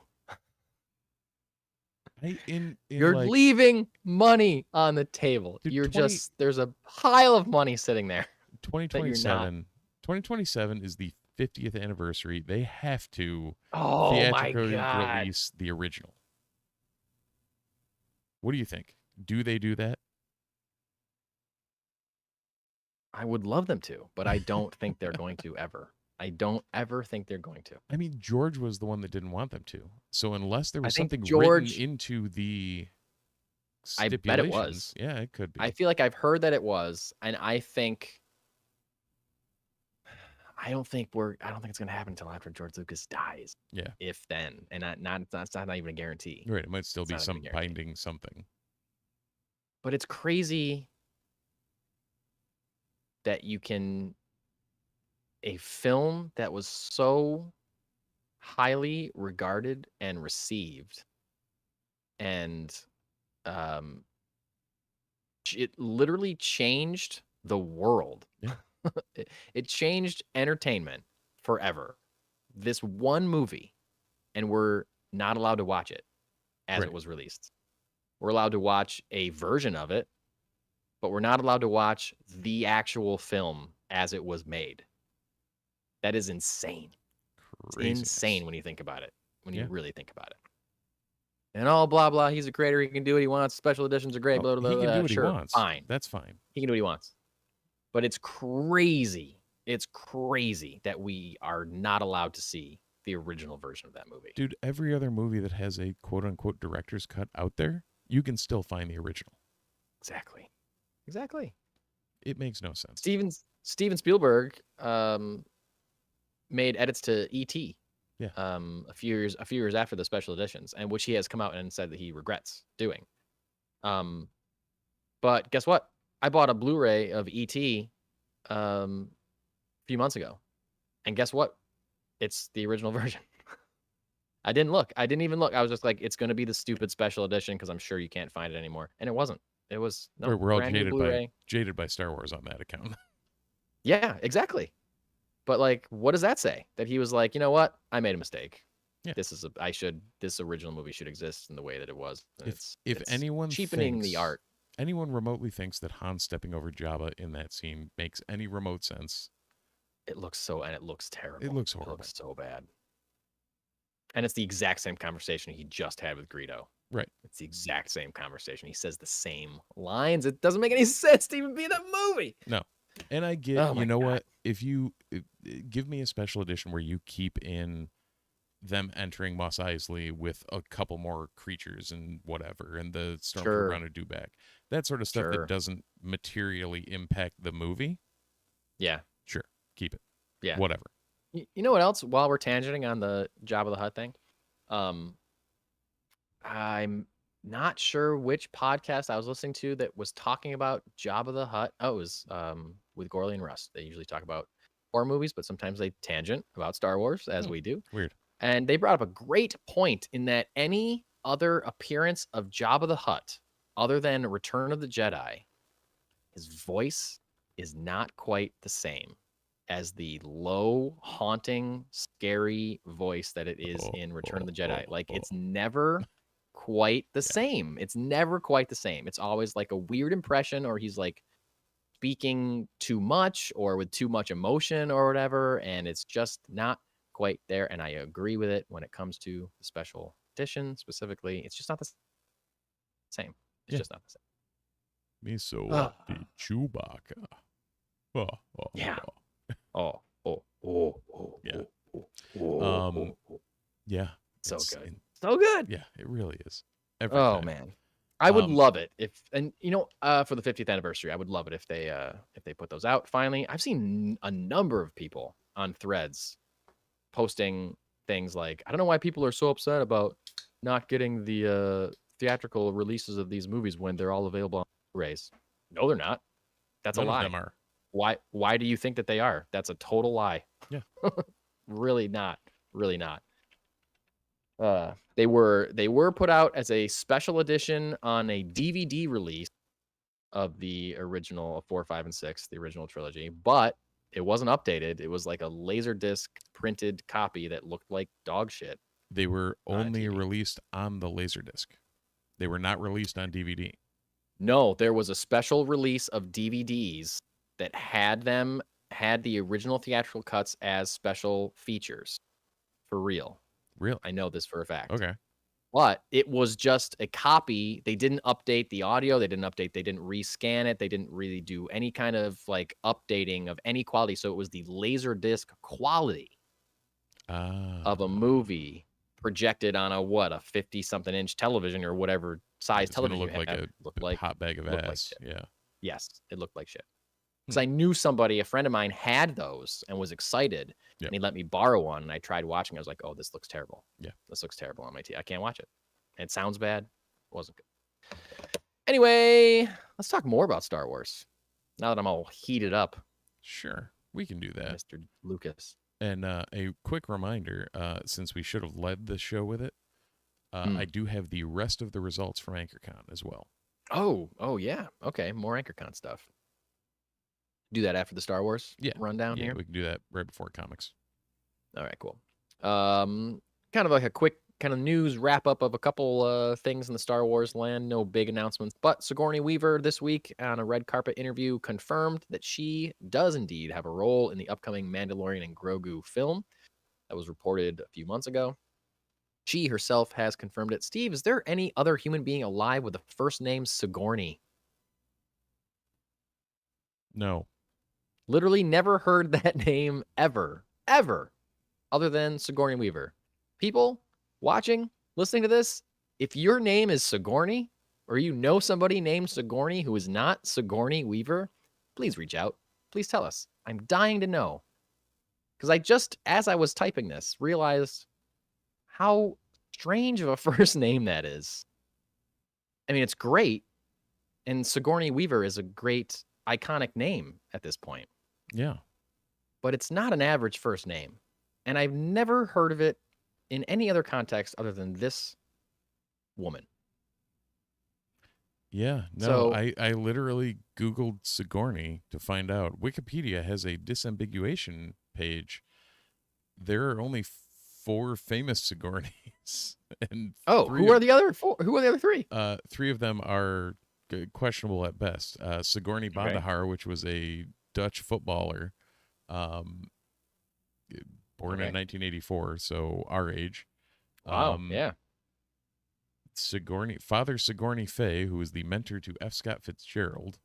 You're like, leaving money on the table. Dude, You're 20 just, there's a pile of money sitting there. 2027. 2027 is the 50th anniversary. They have to Oh my theatrically God. release the original. What do you think? Do they do that? I would love them to, but I don't think they're going to ever. I don't ever think they're going to. I mean, George was the one that didn't want them to. So unless there I was think something George- written into the I stipulations, bet it was. Yeah, it could be. I feel like I've heard that it was, and I don't think it's gonna happen until after George Lucas dies. Yeah. If then, and that's not even a guarantee. Right. It might still It's be not some even guaranteed. binding something. But it's crazy that a film that was so highly regarded and received, and it literally changed the world. Yeah. It changed entertainment forever. This one movie, and we're not allowed to watch it as Right. it was released. We're allowed to watch a version of it, but we're not allowed to watch the actual film as it was made. That is insane. It's Craziness. insane when you think about it. When Yeah. you really think about it. And all blah blah. He's a creator. He can do what he wants. Special editions are great. Oh, Blah blah blah. he can do what Sure, he wants. fine. That's fine. He can do what he wants. But it's crazy. It's crazy that we are not allowed to see the original version of that movie. Dude, every other movie that has a quote unquote director's cut out there, you can still find the original. Exactly. Exactly. It makes no sense. Steven Spielberg made edits to E.T. Yeah. A few years after the special editions, and which he has come out and said that he regrets doing. But guess what? I bought a Blu-ray of E.T. A few months ago, and guess what? It's the original version. I didn't look. I didn't even look. I was just like, it's going to be the stupid special edition because I'm sure you can't find it anymore, and it wasn't. It was no. We're all brand new jaded Blu-ray. by Star Wars on that account. Yeah, exactly. But like, what does that say? That he was like, you know what? I made a mistake. Yeah. This original movie should exist in the way that it was. And If it's anyone cheapening thinks, the art. anyone remotely thinks that Han stepping over Jabba in that scene makes any remote sense, It looks terrible. It looks It horrible. looks so bad. And it's the exact same conversation he just had with Greedo. Right. It's the exact same conversation. He says the same lines. It doesn't make any sense to even be in that movie. No. And I get, Oh my you know God. what? If you give me a special edition where you keep in them entering Mos Eisley with a couple more creatures and whatever, and the Stormtrooper on a dewback, that sort of stuff that doesn't materially impact the movie. Yeah. Sure. Keep it. Yeah. Whatever. You know what else? While we're tangenting on the Jabba the Hutt thing, I'm not sure which podcast I was listening to that was talking about Jabba the Hutt. Oh, it was with Gorley and Russ. They usually talk about horror movies, but sometimes they tangent about Star Wars, as we do. Weird. And they brought up a great point in that any other appearance of Jabba the Hutt, other than Return of the Jedi, his voice is not quite the same as the low, haunting, scary voice that it is in Return of the Jedi. Like, it's never quite the same. It's never quite the same. It's always like a weird impression, or he's like speaking too much or with too much emotion or whatever, and it's just not quite there. And I agree with it when it comes to the special edition specifically. It's just not the same. It's just not the same. Miso the Chewbacca. Yeah. Yeah. So good. So good. Yeah, it really is. Every time. Man. I would love it if, and you know, for the 50th anniversary, I would love it if they put those out finally. I've seen a number of people on Threads posting things like, I don't know why people are so upset about not getting the theatrical releases of these movies when they're all available on Blu-rays. No, they're not. That's None a lie. Of them are. Why do you think that they are? That's a total lie. Yeah. Really not. Really not. They were put out as a special edition on a DVD release of the original 4, 5, and 6, the original trilogy, but it wasn't updated. It was like a Laserdisc printed copy that looked like dog shit. They were only released on the Laserdisc. They were not released on DVD. No, there was a special release of DVDs that had the original theatrical cuts as special features. For real. Really? I know this for a fact. Okay. But it was just a copy. They didn't update the audio. They didn't rescan it. They didn't really do any kind of like updating of any quality. So it was the Laserdisc quality of a movie projected on a 50-something inch television or whatever size television. Looked like a hot bag of ass. Yeah. Yes, it looked like shit. Because I knew a friend of mine had those and was excited. Yep. And he let me borrow one. And I tried watching. I was like, oh, this looks terrible. Yeah. This looks terrible on my TV. I can't watch it. And it sounds bad. It wasn't good. Anyway, let's talk more about Star Wars. Now that I'm all heated up. Sure. We can do that. Mr. Lucas. And a quick reminder, since we should have led the show with it, I do have the rest of the results from AnchorCon as well. Oh, yeah. Okay, more AnchorCon stuff. Do that after the Star Wars rundown here? We can do that right before comics. All right, cool. Kind of like a quick kind of news wrap up of a couple things in the Star Wars land. No big announcements, but Sigourney Weaver this week on a red carpet interview confirmed that she does indeed have a role in the upcoming Mandalorian and Grogu film. That was reported a few months ago. She herself has confirmed it. Steve, is there any other human being alive with the first name Sigourney? No. Literally never heard that name ever, other than Sigourney Weaver. People watching, listening to this, if your name is Sigourney, or you know somebody named Sigourney who is not Sigourney Weaver, please reach out. Please tell us. I'm dying to know. Because I just, as I was typing this, realized how strange of a first name that is. I mean, it's great. And Sigourney Weaver is a great, iconic name at this point. Yeah. But it's not an average first name. And I've never heard of it in any other context other than this woman. Yeah. No, so, I literally Googled Sigourney to find out. Wikipedia has a disambiguation page. There are only 4 famous Sigourneys. And who are the other 4? Who are the other 3? 3 of them are questionable at best. Sigourney Bandahar, which was a Dutch footballer, born in 1984, so our age. Wow. Yeah. Father Sigourney Fay, who was the mentor to F. Scott Fitzgerald.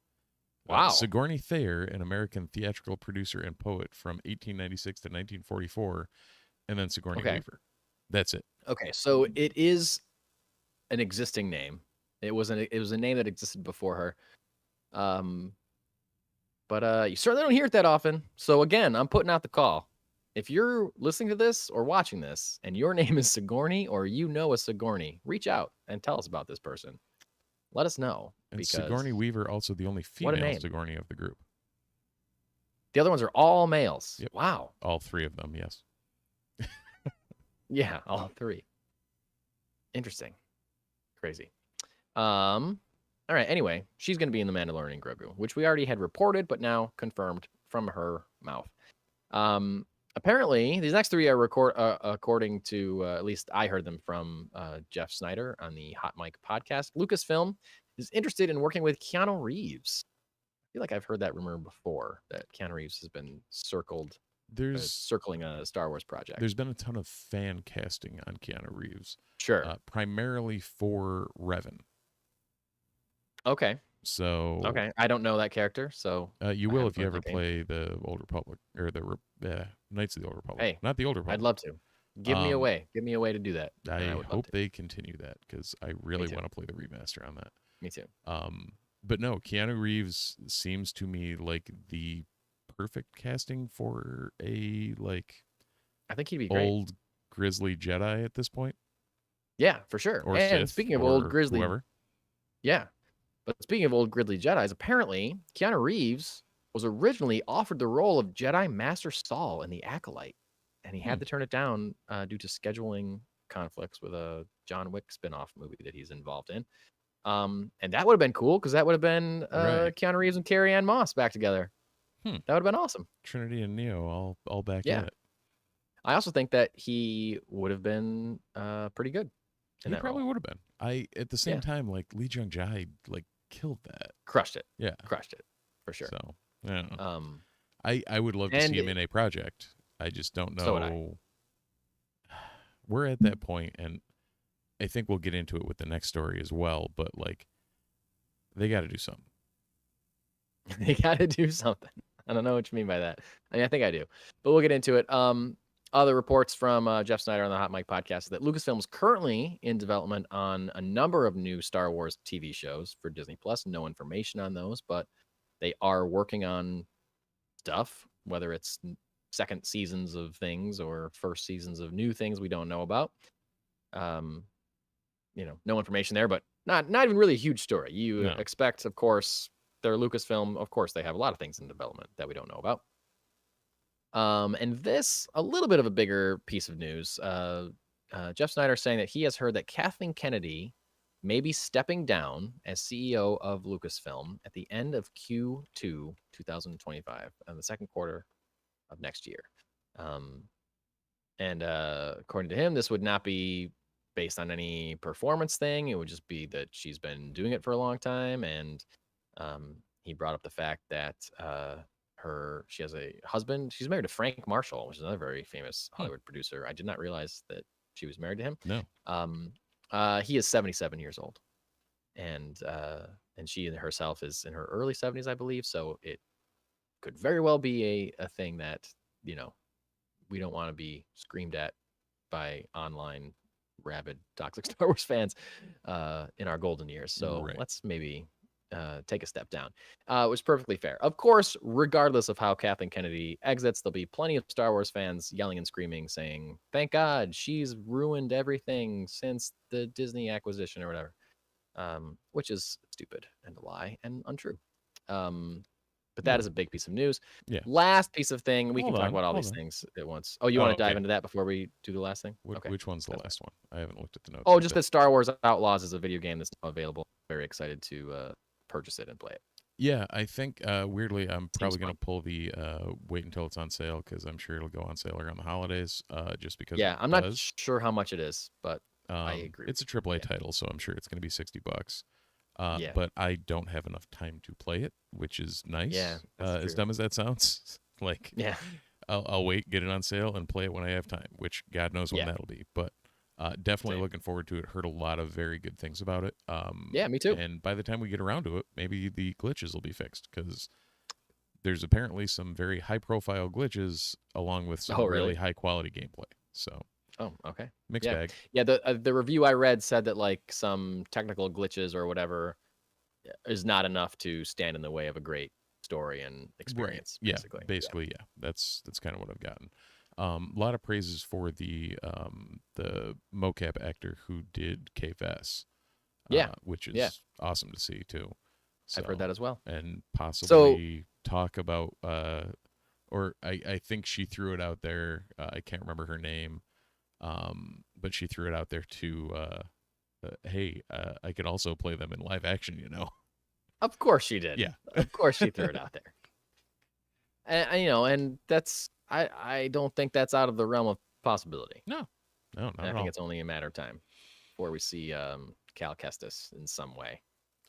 Wow. Sigourney Thayer, an American theatrical producer and poet from 1896 to 1944, and then Sigourney Weaver. That's it. Okay, so it is an existing name. It was a name that existed before her. But you certainly don't hear it that often. So again, I'm putting out the call. If you're listening to this or watching this and your name is Sigourney or you know a Sigourney, reach out and tell us about this person. Let us know. And Sigourney Weaver, also the only female Sigourney of the group. The other ones are all males. Yep. Wow. All three of them, yes. Yeah, all three. Interesting. Crazy. All right, anyway, she's going to be in The Mandalorian and Grogu, which we already had reported, but now confirmed from her mouth. Apparently, these next three are according to, at least I heard them from Jeff Snyder on the Hot Mic podcast. Lucasfilm is interested in working with Keanu Reeves. I feel like I've heard that rumor before, that Keanu Reeves has been circling a Star Wars project. There's been a ton of fan casting on Keanu Reeves. Sure. Primarily for Revan. Okay. So. Okay. I don't know that character, so. You will if you ever play the Old Republic, or the Knights of the Old Republic. Hey. Not the Old Republic. I'd love to. Give me a way. Give me a way to do that. I hope they continue that, because I really want to play the remaster on that. Me too. But no, Keanu Reeves seems to me like the perfect casting for a, like, I think he'd be great. Old grizzly Jedi at this point. Yeah, for sure. Or and Sith, speaking of old grizzly, whoever. Yeah, but speaking of old grizzly Jedis, apparently Keanu Reeves was originally offered the role of Jedi Master Saul in The Acolyte, and he had to turn it down due to scheduling conflicts with a John Wick spin-off movie that he's involved in. And that would have been cool, because that would have been Keanu Reeves and Carrie-Anne Moss back together. That would have been awesome. Trinity and Neo all back in it. I also think that he would have been pretty good. He probably would have been. At the same time, like, Lee Jung Jae, like, killed that. Crushed it. Yeah. Crushed it. For sure. So, I don't know. I would love to see him in a project. I just don't know. So would I. We're at that point, and I think we'll get into it with the next story as well, but, like, they got to do something. They got to do something. I don't know what you mean by that. I think I do. But we'll get into it. Other reports from Jeff Snyder on the Hot Mic podcast that Lucasfilm is currently in development on a number of new Star Wars TV shows for Disney Plus. No information on those, but they are working on stuff, whether it's second seasons of things or first seasons of new things we don't know about. No information there, but not even really a huge story. You expect, of course, they're Lucasfilm. Of course, they have a lot of things in development that we don't know about. And this, a little bit of a bigger piece of news. Jeff Snyder saying that he has heard that Kathleen Kennedy may be stepping down as CEO of Lucasfilm at the end of Q2 2025, in the second quarter of next year. And according to him, this would not be based on any performance thing. It would just be that she's been doing it for a long time. And he brought up the fact that she has a husband. She's married to Frank Marshall, which is another very famous Hollywood producer. I did not realize that she was married to him. No. He is 77 years old, and she herself is in her early 70s, I believe. So it could very well be a thing that, we don't want to be screamed at by online rabid toxic Star Wars fans in our golden years. So let's maybe take a step down. It was perfectly fair. Of course, regardless of how Kathleen Kennedy exits, there'll be plenty of Star Wars fans yelling and screaming, saying, thank God, she's ruined everything since the Disney acquisition or whatever, which is stupid and a lie and untrue. But that is a big piece of news. Yeah. Last piece of thing. We can talk about all these things at once. Oh, you want to dive into that before we do the last thing? Which one's the last one? I haven't looked at the notes. Oh, just that Star Wars Outlaws is a video game that's now available. Very excited to purchase it and play it. Yeah, I think weirdly I'm probably going to pull the wait until it's on sale, because I'm sure it'll go on sale around the holidays, just because I'm not sure how much it is, but I agree. It's a AAA title, so I'm sure it's going to be $60. But I don't have enough time to play it, which is nice. Yeah, as dumb as that sounds. Like, I'll wait, get it on sale, and play it when I have time, which God knows when that'll be. But definitely Same. looking forward to it. Heard a lot of very good things about it. Yeah, me too. And by the time we get around to it, maybe the glitches will be fixed, because there's apparently some very high-profile glitches along with some really high-quality gameplay. So, okay. Mixed bag. Yeah, the review I read said that like some technical glitches or whatever is not enough to stand in the way of a great story and experience. Right. Basically. Basically, yeah. That's kind of what I've gotten. A lot of praises for the mocap actor who did KFS. Which is awesome to see too. So, I've heard that as well. And possibly talk about, or I think she threw it out there. I can't remember her name, but she threw it out there to, hey, I could also play them in live action, you know. Of course she did. Yeah. Of course she threw it out there. And and that's I don't think that's out of the realm of possibility. No, not I at think all. it's only a matter of time before we see Cal Kestis in some way.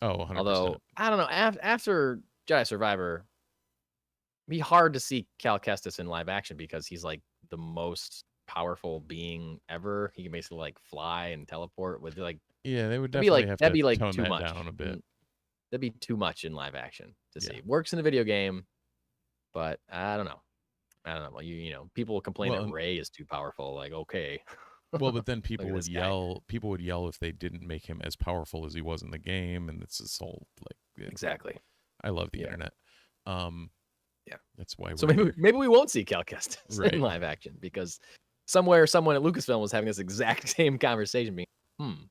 Oh, 100%. Although I don't know, after Jedi Survivor, it'd be hard to see Cal Kestis in live action because he's like the most powerful being ever. He can basically like fly and teleport with like they would definitely have to tone too that much. down a bit. That'd be too much in live action to see. Works in the video game, but I don't know. Well, you know, people will complain that Rey is too powerful. Like, okay. Well, but then people would yell. People would yell if they didn't make him as powerful as he was in the game, and it's this whole like. Exactly. I love the internet. That's why. So maybe we won't see Cal Kestis in live action because somewhere someone at Lucasfilm was having this exact same conversation, being,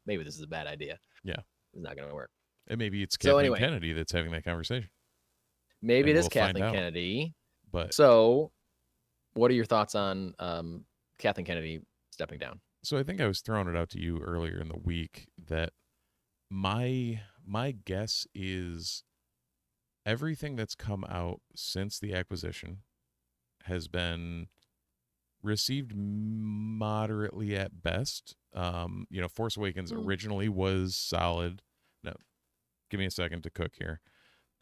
maybe this is a bad idea. Yeah, it's not going to work. And maybe it's Kathleen Kennedy that's having that conversation. Maybe it is Kathleen Kennedy. But so, what are your thoughts on Kathleen Kennedy stepping down? So I think I was throwing it out to you earlier in the week that my guess is everything that's come out since the acquisition has been received moderately at best. Force Awakens originally was solid. No, give me a second to cook here.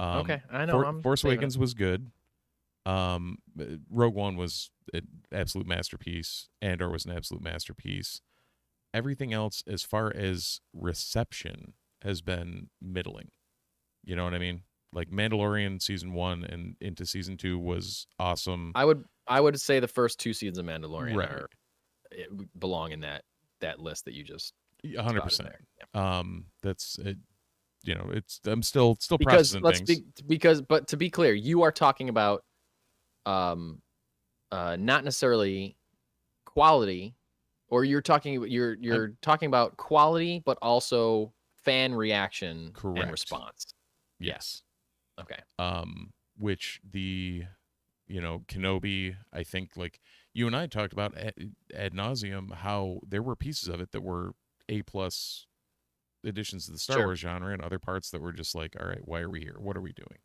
Okay, I know. Force Awakens was good. Rogue One was an absolute masterpiece. Andor was an absolute masterpiece. Everything else, as far as reception, has been middling. You know what I mean? Like Mandalorian season 1 and into season 2 was awesome. I would say the first 2 seasons of Mandalorian belong in that list that you just 100%. That's it. You know, I'm still processing things. But to be clear, you are talking about not necessarily quality, or you're talking about quality, but also fan reaction and response. Yes. Okay. Which Kenobi, I think, like you and I talked about ad nauseum, how there were pieces of it that were A+ additions to the Star Wars genre, and other parts that were just like, all right, why are we here? What are we doing?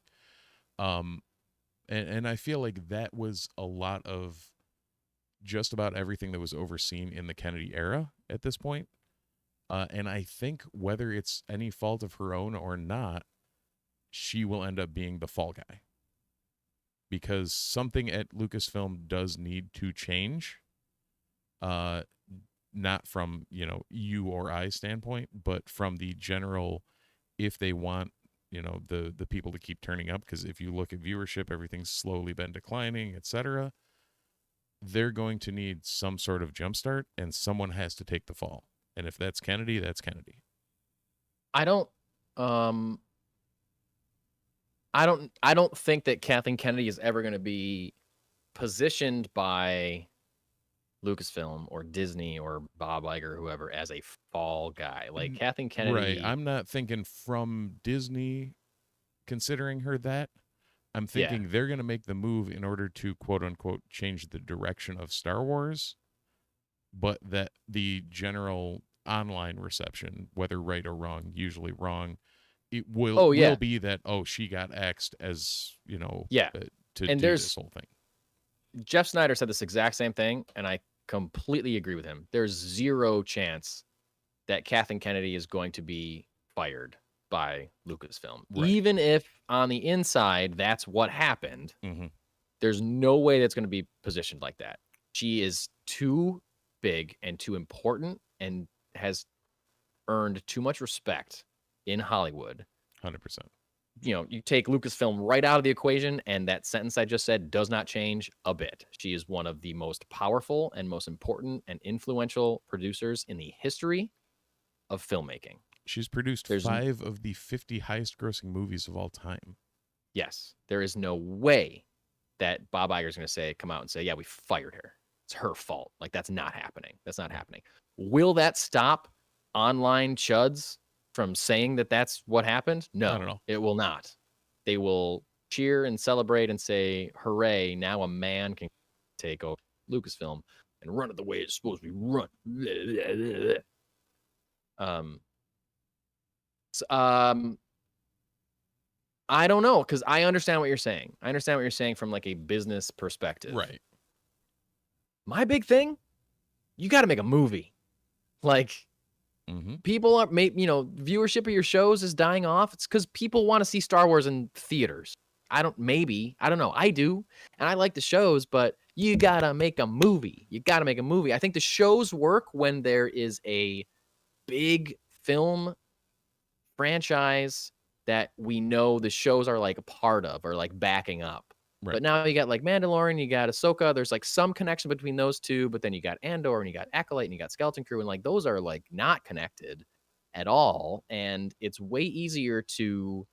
And I feel like that was a lot of just about everything that was overseen in the Kennedy era at this point. And I think whether it's any fault of her own or not, she will end up being the fall guy. Because something at Lucasfilm does need to change. Not from, you or I standpoint, but from the general, if they want, the people to keep turning up, because if you look at viewership, everything's slowly been declining, etc. They're going to need some sort of jumpstart, and someone has to take the fall. And if that's Kennedy, that's Kennedy. I don't think that Kathleen Kennedy is ever going to be positioned by Lucasfilm or Disney or Bob Iger or whoever as a fall guy. Like Kathleen Kennedy. Right. I'm not thinking from Disney considering her that. I'm thinking they're going to make the move in order to, quote unquote, change the direction of Star Wars, but that the general online reception, whether right or wrong, usually wrong, it will be that, she got axed as, to do this whole thing. Jeff Snyder said this exact same thing, and I completely agree with him. There's zero chance that Kathleen Kennedy is going to be fired by Lucasfilm. Right. Even if on the inside that's what happened, There's no way that's going to be positioned like that. She is too big and too important and has earned too much respect in Hollywood. 100%. You take Lucasfilm right out of the equation, and that sentence I just said does not change a bit. She is one of the most powerful and most important and influential producers in the history of filmmaking. She's produced 5 of the 50 highest grossing movies of all time. Yes. There is no way that Bob Iger is going to come out and say, yeah, we fired her. It's her fault. Like, that's not happening. That's not happening. Will that stop online chuds from saying that that's what happened? No, I don't know. It will not. They will cheer and celebrate and say, hooray, now a man can take over Lucasfilm and run it the way it's supposed to be run. I don't know, because I understand what you're saying. I understand what you're saying from like a business perspective. Right. My big thing, you got to make a movie. Like, people are, viewership of your shows is dying off. It's because people want to see Star Wars in theaters. I don't know. I do. And I like the shows, but you got to make a movie. I think the shows work when there is a big film franchise that we know the shows are like a part of or like backing up. Right. But now you got like Mandalorian, you got Ahsoka. There's like some connection between those two, but then you got Andor and you got Acolyte and you got Skeleton Crew, and like those are like not connected at all. And it's way easier to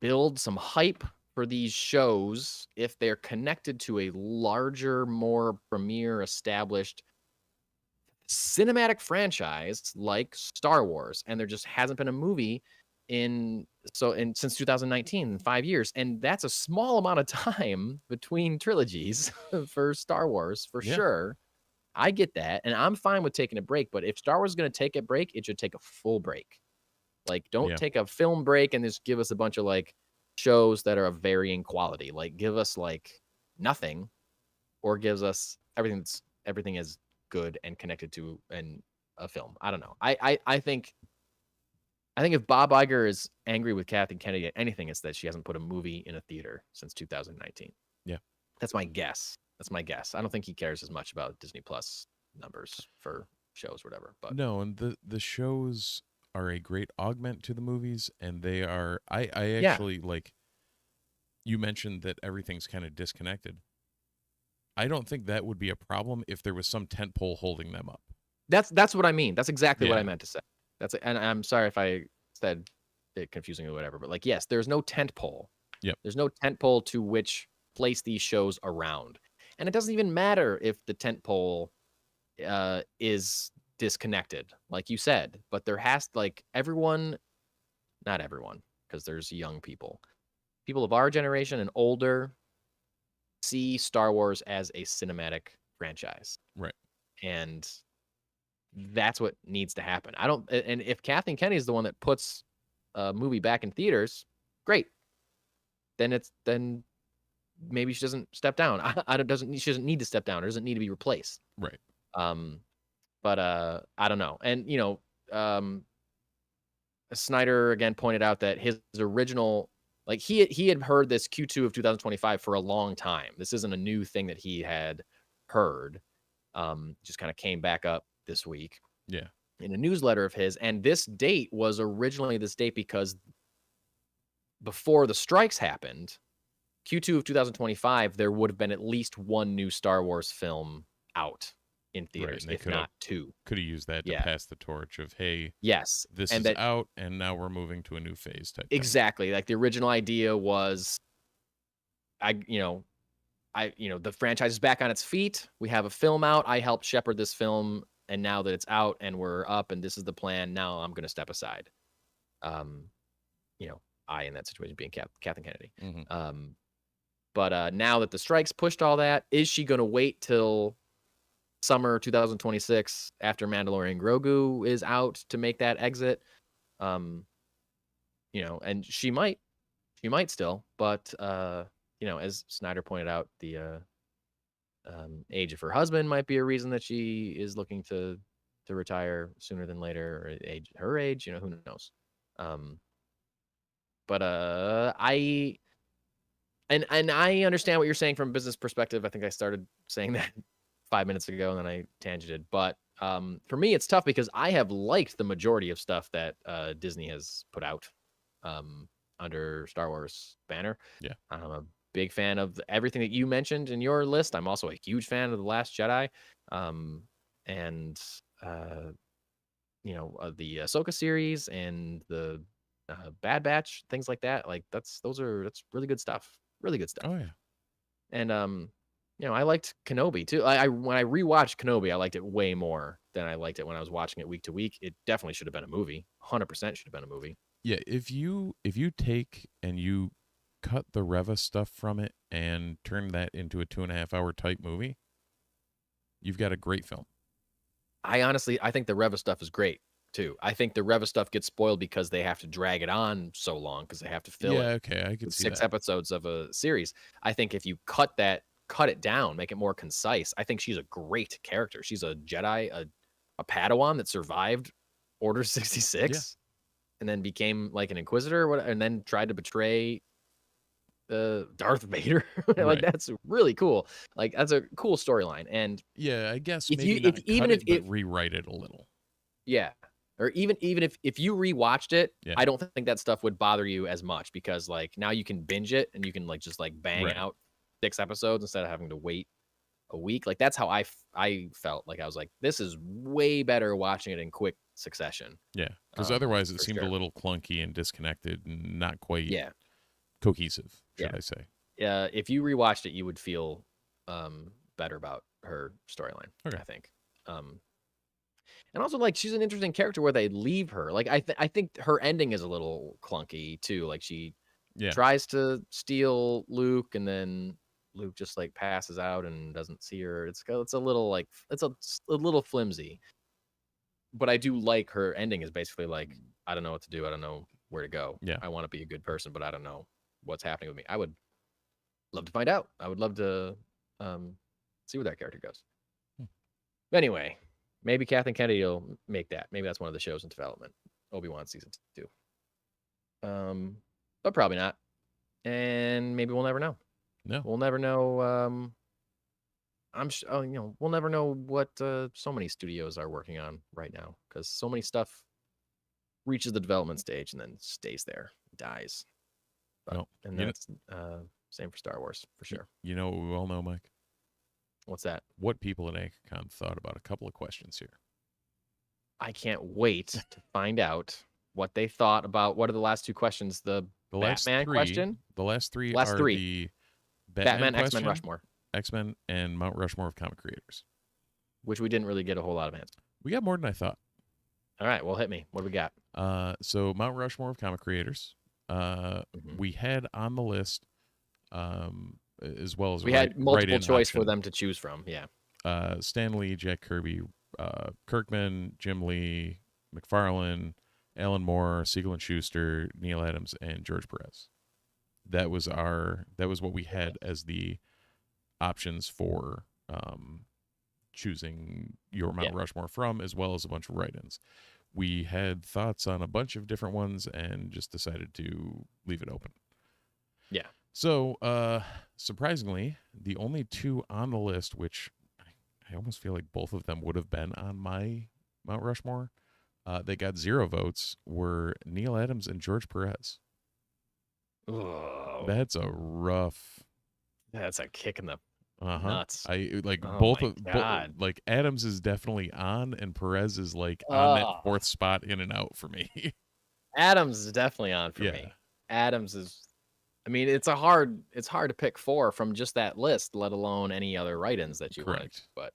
build some hype for these shows if they're connected to a larger, more premier, established cinematic franchise like Star Wars. And there just hasn't been a movie since 2019, 5 years, and that's a small amount of time between trilogies for Star Wars, for sure. I get that, and I'm fine with taking a break, but if Star Wars is going to take a break, it should take a full break. Like, don't take a film break and just give us a bunch of like shows that are of varying quality. Like, give us like nothing, or gives us everything is good and connected to a film. I don't know. I think if Bob Iger is angry with Kathleen Kennedy at anything, it's that she hasn't put a movie in a theater since 2019. Yeah. That's my guess. I don't think he cares as much about Disney Plus numbers for shows or whatever. But no, and the shows are a great augment to the movies, and they are I actually like, you mentioned that everything's kind of disconnected. I don't think that would be a problem if there was some tentpole holding them up. That's what I mean. That's exactly what I meant to say. And I'm sorry if I said it confusing or whatever, but like, yes, there's no tent pole. Yep. There's no tent pole to which place these shows around. And it doesn't even matter if the tent pole is disconnected, like you said, but there has like not everyone, because there's young people of our generation and older see Star Wars as a cinematic franchise. Right. And that's what needs to happen. And if Kathleen Kennedy is the one that puts a movie back in theaters, great. Then maybe she doesn't step down. She doesn't need to step down. Or doesn't need to be replaced. Right. But I don't know. And Snyder again pointed out that his original, like he had heard this Q2 of 2025 for a long time. This isn't a new thing that he had heard. Just kind of came back up this week. Yeah. In a newsletter of his. And this date was originally this date because before the strikes happened, Q2 of 2025, there would have been at least one new Star Wars film out in theaters, if not two. Could have used that to pass the torch of, hey, yes, this is out, and now we're moving to a new phase type exactly thing. Like the original idea was, the franchise is back on its feet. We have a film out. I helped shepherd this film, and now that it's out and we're up and this is the plan, now I'm going to step aside. I, in that situation, being Kathleen Kennedy. Mm-hmm. But now that the strikes pushed all that, is she going to wait till summer 2026 after Mandalorian Grogu is out to make that exit? And she might still, but as Snyder pointed out, the age of her husband might be a reason that she is looking to retire sooner than later, or her age, who knows. But And I understand what you're saying from a business perspective. I think I started saying that 5 minutes ago, and then I tangented. But for me, it's tough because I have liked the majority of stuff that Disney has put out under Star Wars banner. Yeah. I'm a big fan of everything that you mentioned in your list. I'm also a huge fan of The Last Jedi, and the Ahsoka series and the Bad Batch, things like that. Like that's really good stuff. Really good stuff. Oh yeah. And I liked Kenobi too. I when I rewatched Kenobi, I liked it way more than I liked it when I was watching it week to week. It definitely should have been a movie. 100% should have been a movie. Yeah, if you take and you cut the Reva stuff from it and turn that into a 2.5-hour type movie, you've got a great film. I think the Reva stuff is great too. I think the Reva stuff gets spoiled because they have to drag it on so long because they have to fill it. Yeah, okay, I could see 6 that. episodes of a series. I think if you cut it down, make it more concise. I think she's a great character. She's a Jedi, a Padawan that survived Order 66 and then became like an Inquisitor and then tried to betray Darth Vader. Like Right. that's really cool. Like that's a cool storyline. And yeah, I guess if maybe you- not if- even cut if- it, if- but rewrite it a little. yeah. Or even if you rewatched it, Yeah. I don't think that stuff would bother you as much because like now you can binge it and you can like just like bang Right. out 6 episodes instead of having to wait a week. Like that's how I felt. Like I was like, this is way better watching it in quick succession. Yeah, because otherwise it for seemed sure. a little clunky and disconnected and not quite Yeah. cohesive, should Yeah. I say. If you rewatched it, you would feel better about her storyline. Okay. I think. And also like she's an interesting character where they leave her. Like I think her ending is a little clunky too. Like she Yeah. tries to steal Luke and then Luke just like passes out and doesn't see her. It's a little like it's a little flimsy. But I do like her ending is basically like I don't know what to do. I don't know where to go. Yeah. I want to be a good person, but I don't know what's happening with me. I would love to find out. I would love to see where that character goes. Anyway, maybe Kathleen Kennedy will make that. Maybe that's one of the shows in development. Obi-Wan season 2. But probably not. And maybe we'll never know. No. We'll never know. We'll never know what so many studios are working on right now because so many stuff reaches the development stage and then stays there, dies. No. And You know- that's same for Star Wars for sure. You know what we all know, Mike? What's that? What people at AnchorCon thought about a couple of questions here. I can't wait to find out what they thought about what are the last 2 questions. The last Batman three, question? The last three Last are 3. the Batman, question, X-Men, Rushmore, X-Men, and Mount Rushmore of comic creators. which we didn't really get a whole lot of answers. We got more than I thought. All right, well, hit me. What do we got? So Mount Rushmore of comic creators. Mhm. We had on the list, as well as We had multiple write-in choice for option, them to choose from. Yeah. Stan Lee, Jack Kirby, Kirkman, Jim Lee, McFarlane, Alan Moore, Siegel and Schuster, Neil Adams, and George Perez. That was what we had as the options for choosing your Mount Rushmore from, as well as a bunch of write-ins. We had thoughts on a bunch of different ones and just decided to leave it open. Yeah. So, surprisingly, the only 2 on the list, which I almost feel like both of them would have been on my Mount Rushmore, they got 0 votes, were Neil Adams and George Perez. Oh, That's a rough. that's a kick in the Uh-huh. nuts. I like Oh both my of God. like Adams is definitely on and Perez is like on that Oh. 4th spot in and out for me. Adams is definitely on for Yeah. me. Adams is. I mean, it's hard to pick 4 from just that list, let alone any other write-ins that you like. Correct. But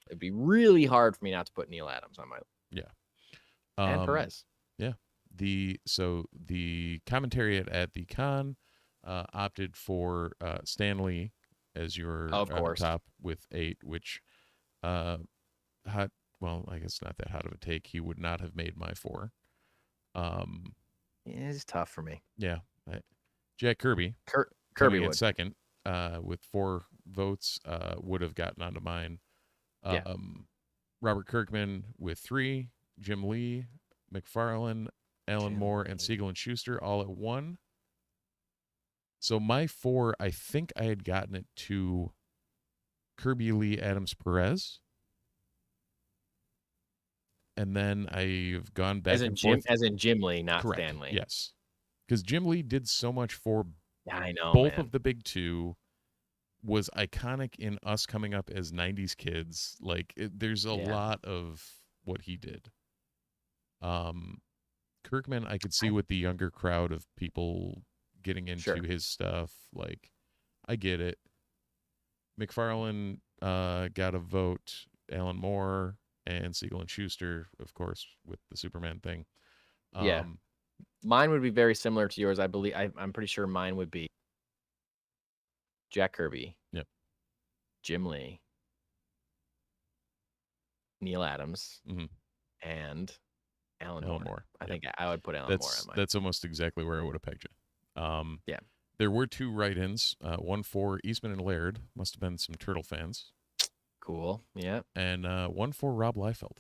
it'd be really hard for me not to put Neil Adams on my and Perez. The commentary at the con opted for Stan Lee as your Of course. top with 8, which I guess not that hot of a take. He would not have made my 4. It's tough for me. Yeah. Jack Kirby. Kirby coming in would. second with 4 votes would have gotten onto mine. Yeah. Robert Kirkman with 3, Jim Lee, McFarlane, Alan Jim Moore, and Lee. Siegel and Schuster all at 1. So my 4, I think I had gotten it to Kirby Lee Adams Perez. And then I've gone back and forth. As in Jim Lee, not Correct. Stan Lee. Yes. Because Jim Lee did so much for I know, both man. of the big two, was iconic in us coming up as 90s kids. Like, there's a lot of what he did. Kirkman, I could see with the younger crowd of people getting into his stuff. Like, I get it. McFarlane got a vote. Alan Moore and Siegel and Schuster, of course, with the Superman thing. Yeah. Mine would be very similar to yours. I believe I'm pretty sure mine would be Jack Kirby. Yep. Jim Lee. Neil Adams. And Alan Moore. I think I would put Alan Moore on mine. That's almost exactly where I would have pegged you. Yeah. There were 2 write-ins. One for Eastman and Laird. Must have been some Turtle fans. Cool. Yeah. And one for Rob Liefeld.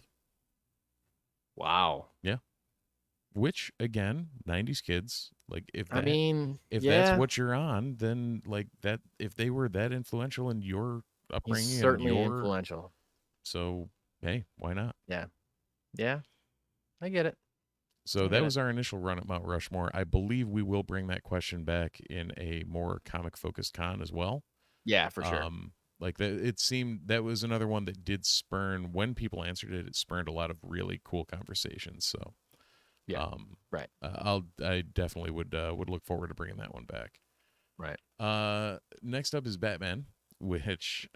Wow. Yeah. Which, again, 90s kids, like, if that's what you're on, then, like, that, if they were that influential in your upbringing, he's certainly influential. So, hey, why not? Yeah. Yeah. I get it. So that was our initial run at Mount Rushmore. I believe we will bring that question back in a more comic-focused con as well. Yeah, for sure. Like, it seemed that was another one that did spurn, when people answered it, it spurned a lot of really cool conversations. So, yeah, right. I definitely would look forward to bringing that one back. Right. Next up is Batman, which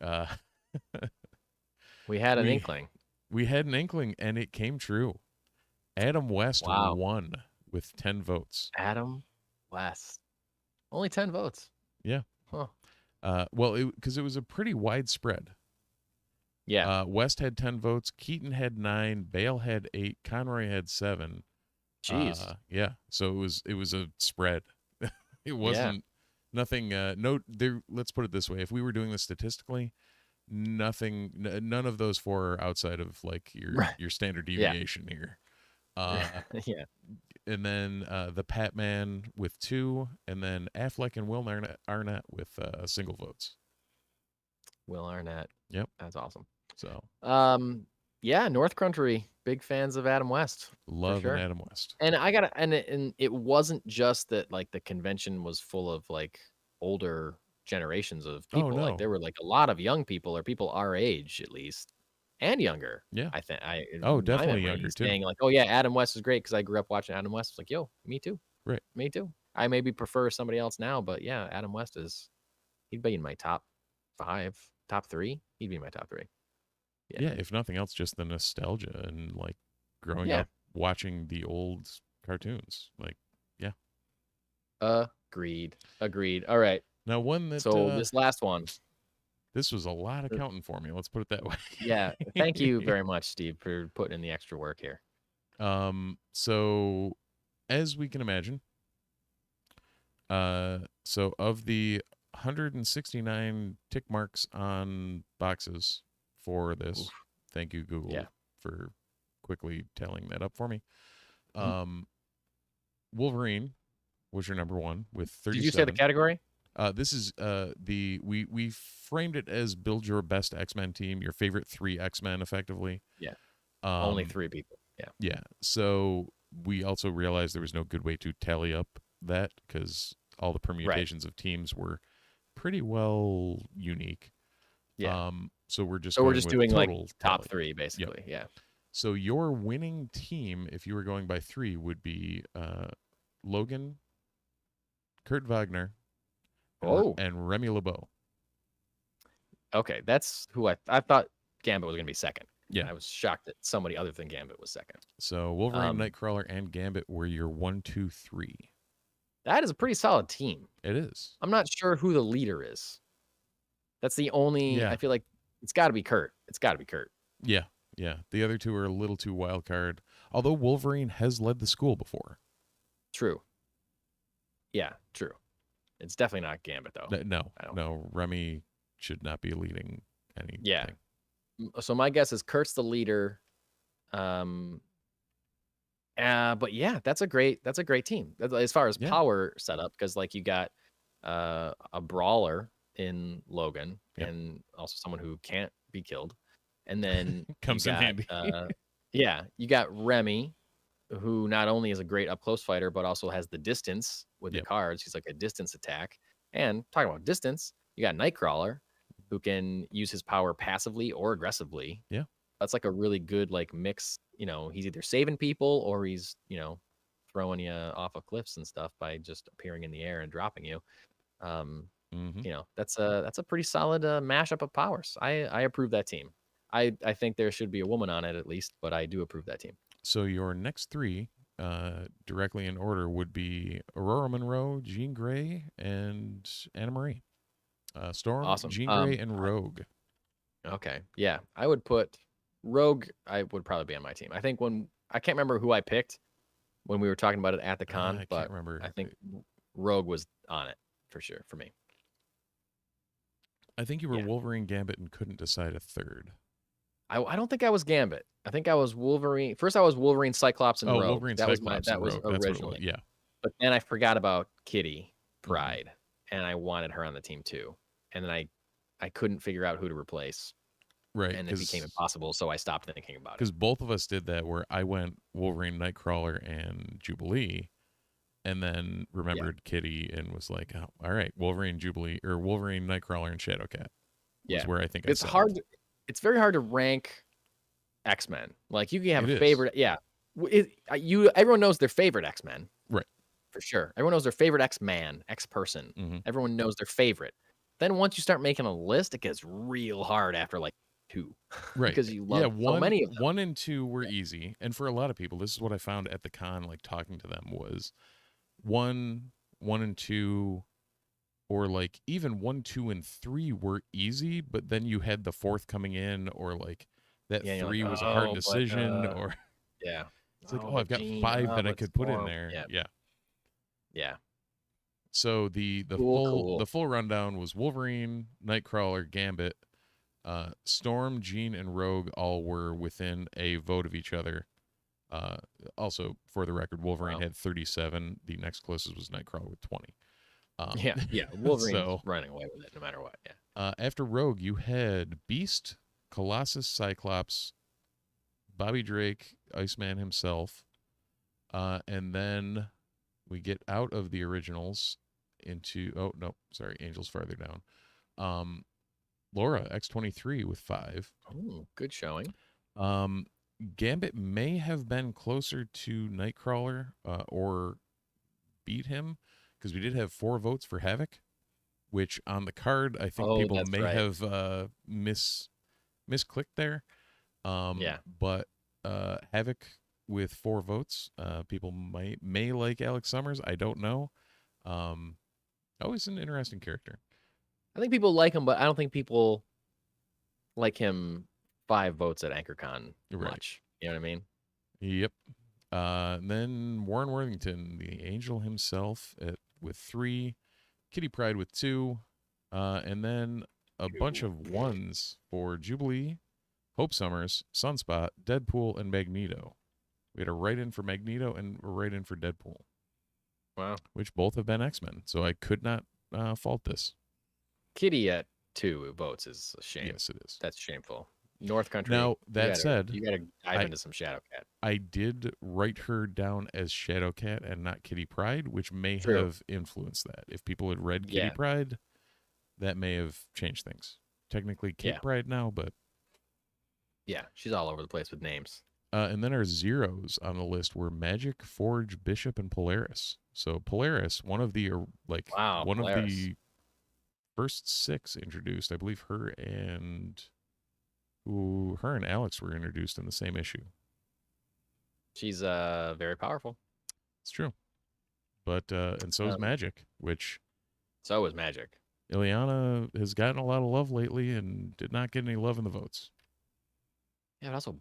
we had an inkling. We had an inkling, and it came true. Adam West won with 10 votes. Adam West, only 10 votes. Yeah. Huh. Well, because it was a pretty widespread. Yeah. West had 10 votes. Keaton had 9. Bale had 8. Conroy had 7. Jeez. Yeah. So it was a spread. It wasn't nothing. Let's put it this way: if we were doing this statistically, none of those 4 are outside of, like, your standard deviation here. Yeah. And then the Pat Man with 2, and then Affleck and Will Arnett with single votes. Will Arnett. Yep. That's awesome. So. Yeah, North Country, big fans of Adam West. Love Adam West. And and it wasn't just that, like, the convention was full of, like, older generations of people. Oh, no. Like, there were, like, a lot of young people, or people our age at least, and younger. Yeah. I think definitely younger too. Saying, like, oh yeah, Adam West is great because I grew up watching Adam West. It's like, yo, me too. Right. Me too. I maybe prefer somebody else now, but yeah, Adam West he'd be in my top 5, top 3. He'd be in my top 3. Yeah, if nothing else, just the nostalgia and, like, growing up watching the old cartoons. Like, yeah. Agreed. All right. Now, one that this last one. This was a lot of counting for me. Let's put it that way. Yeah. Thank you very much, Steve, for putting in the extra work here. So, as we can imagine, so of the 169 tick marks on boxes for this, thank you, Google, for quickly tallying that up for me. Wolverine was your number 1 with 37. Did you say the category? This is we framed it as build your best X-Men team, your favorite 3 X-Men, effectively. Yeah. Only 3 people. Yeah. Yeah. So we also realized there was no good way to tally up that, because all the permutations of teams were pretty well unique. Yeah. So we're just doing, like, top tally. 3 basically. Yep. Yeah. So your winning team, if you were going by 3, would be Logan, Kurt Wagner, and Remy LeBeau. Okay, that's who I thought Gambit was going to be second. Yeah. I was shocked that somebody other than Gambit was second. So Wolverine, Nightcrawler, and Gambit were your 1, 2, 3. That is a pretty solid team. It is. I'm not sure who the leader is. That's the only. I feel like it's got to be Kurt. Yeah. The other 2 are a little too wild card. Although Wolverine has led the school before. True. Yeah, true. It's definitely not Gambit though. No. Remy should not be leading anything. Yeah. So my guess is Kurt's the leader. But yeah, that's a great team as far as power setup, because, like, you got a brawler in Logan, Yep. and also someone who can't be killed. And then Comes in handy. you got Remy, who not only is a great up close fighter, but also has the distance with the Yep. cards. He's like a distance attack. And talking about distance, you got Nightcrawler, who can use his power passively or aggressively. Yeah. That's like a really good like mix. He's either saving people or he's, throwing you off of cliffs and stuff by just appearing in the air and dropping you. That's a pretty solid mashup of powers. I approve that team. I think there should be a woman on it at least, but I do approve that team. So your next three, directly in order, would be Aurora Monroe, Jean Grey, and Anna Marie. Storm, Awesome. Jean Grey, and Rogue. Okay. Yeah. I would put Rogue, I would probably be on my team. I think I can't remember who I picked when we were talking about it at the con, I but can't remember. I think Rogue was on it for sure for me. I think you were Yeah. Wolverine, Gambit, and couldn't decide a third. I don't think I was Gambit. I think I was Wolverine. First, I was Wolverine, Cyclops, and Rogue. Wolverine, that was Cyclops, that and was Rogue. That's what it was. originally. Yeah. But then I forgot about Kitty Pryde, and I wanted her on the team too. And then I couldn't figure out who to replace, Right. and it became impossible. So I stopped thinking about it. Because both of us did that, where I went Wolverine, Nightcrawler, and Jubilee, and then remembered Kitty and was like, oh, all right, Wolverine, Jubilee, or Wolverine, Nightcrawler, and Shadowcat. Yeah. Where I think It's hard. It's very hard to rank X-Men. Like you can have a favorite. Yeah. Everyone knows their favorite X-Men. Right. For sure. Everyone knows their favorite X-Man, X-person. Mm-hmm. Everyone knows their favorite. Then once you start making a list, it gets real hard after like 2. Right. Because you love so many of them. 1 and 2 were easy. And for a lot of people, this is what I found at the con, like talking to them, was 1 and 2, or like even 1, 2, and 3 were easy, but then you had the 4th coming in, or like that 3 was a hard decision, or yeah. It's like, I've got 5 that I could put in there. Yeah. So the full rundown was Wolverine, Nightcrawler, Gambit, Storm, Jean, and Rogue all were within a vote of each other. Also, for the record, Wolverine had 37. The next closest was Nightcrawler with 20. Wolverine's running away with it no matter what. Yeah. After Rogue, you had Beast, Colossus, Cyclops, Bobby Drake, Iceman himself, and then we get out of the originals into Angel's farther down. Laura X-23 with 5. Oh, good showing. Gambit may have been closer to Nightcrawler or beat him, because we did have 4 votes for Havoc, which on the card I think people may have misclicked there. But Havoc with 4 votes, people may like Alex Summers. I don't know. Always an interesting character. I think people like him, but I don't think people like him 5 votes at AnchorCon much. You know what I mean? Yep. And then Warren Worthington, the Angel himself, with 3, Kitty Pryde with 2, and then a bunch of 1s for Jubilee, Hope Summers, Sunspot, Deadpool, and Magneto. We had a write-in for Magneto and a write-in for Deadpool. Wow. Which both have been X-Men, so I could not fault this. Kitty at 2 votes is a shame. Yes, it is. That's shameful. North Country. Now, that said, you got to dive into some Shadowcat. I did write her down as Shadowcat and not Kitty Pryde, which may have influenced that. If people had read Kitty Pryde, that may have changed things. Technically Kitty Pryde now, but... Yeah, she's all over the place with names. And then our zeros on the list were Magic, Forge, Bishop, and Polaris. So Polaris, one of the of the first 6 introduced. I believe her and Alex were introduced in the same issue. She's very powerful. It's true. But and so is Magic, which so is Magic. Ileana has gotten a lot of love lately and did not get any love in the votes. Yeah, but also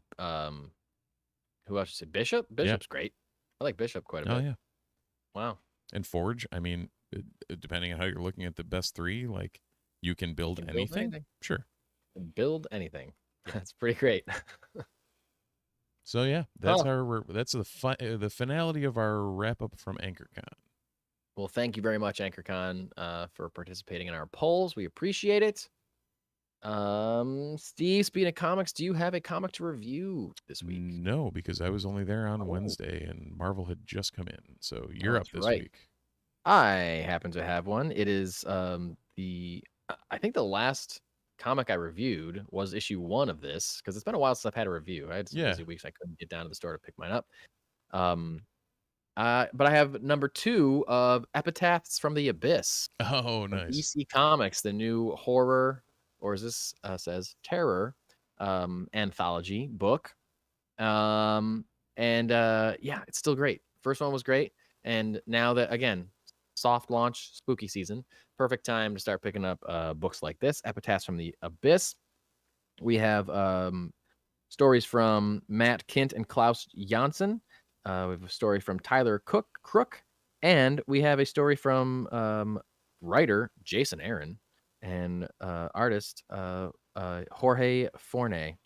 who else? Bishop? Bishop's great. I like Bishop quite a bit. Oh yeah. Wow. And Forge, I mean, depending on how you're looking at the best 3, like you can build anything. Sure. Build anything. That's pretty great. So yeah, that's the finality of our wrap up from AnchorCon. Well, thank you very much, AnchorCon, for participating in our polls. We appreciate it. Steve, speaking of comics, do you have a comic to review this week? No, because I was only there on Oh. Wednesday and Marvel had just come in. So you're That's up this right. week. I happen to have one. It is I think the last comic I reviewed was issue 1 of this, because it's been a while since I've had a review. I had some busy weeks. I couldn't get down to the store to pick mine up. But I have number 2 of Epitaphs from the Abyss. Oh, nice. DC Comics, the new horror, or as this says, terror anthology book. Yeah, it's still great. First one was great. And now that, again, soft launch, spooky season, perfect time to start picking up books like this, Epitaphs from the Abyss. We have stories from Matt Kint and Klaus Janssen. We have a story from Tyler Crook, and we have a story from writer Jason Aaron and artist Jorge Forne.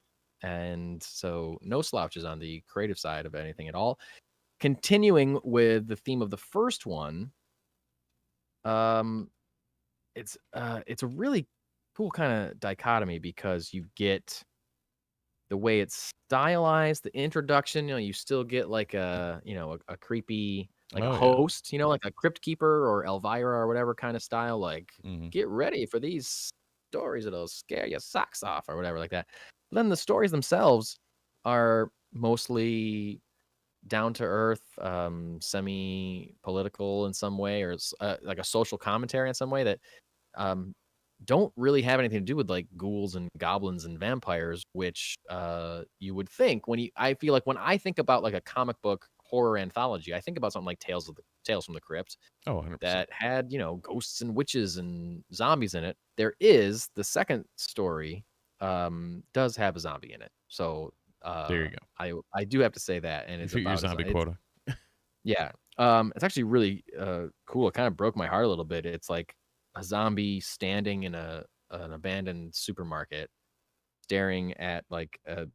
And so no slouches on the creative side of anything at all. Continuing with the theme of the first one, it's a really cool kind of dichotomy, because you get the way it's stylized, the introduction, you still get like a creepy, like a host, like a crypt keeper or Elvira or whatever kind of style, like get ready for these stories that'll scare your socks off or whatever like that. But then the stories themselves are mostly down to earth, semi-political in some way, or like a social commentary in some way that don't really have anything to do with like ghouls and goblins and vampires, which you would think I feel like when I think about like a comic book horror anthology, I think about something like Tales from the Crypt. Oh, 100%. That had, ghosts and witches and zombies in it. There is the second story does have a zombie in it. So there you go. I do have to say that, and it's about your zombie quota. Yeah. It's actually really cool. It kind of broke my heart a little bit. It's like a zombie standing in an abandoned supermarket, staring at like a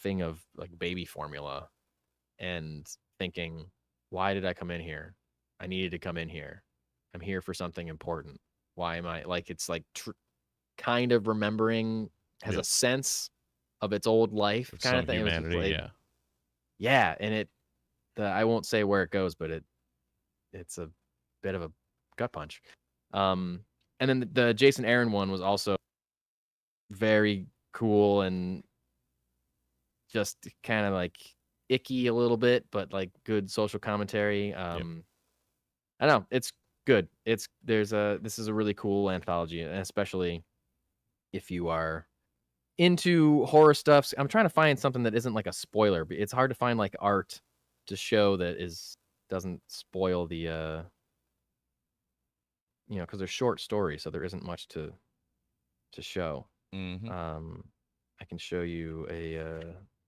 thing of like baby formula, and thinking, why did I come in here? I needed to come in here. I'm here for something important. Why am I like, it's like kind of remembering, has a sense of its old life kind of thing. Humanity, yeah. And I won't say where it goes, but it's a bit of a gut punch. And then the Jason Aaron one was also very cool and just kind of like icky a little bit, but like good social commentary. I don't know, it's good. This is a really cool anthology, and especially if you are into horror stuff. I'm trying to find something that isn't like a spoiler, but it's hard to find like art to show that doesn't spoil the because they're short stories, so there isn't much to show. I can show you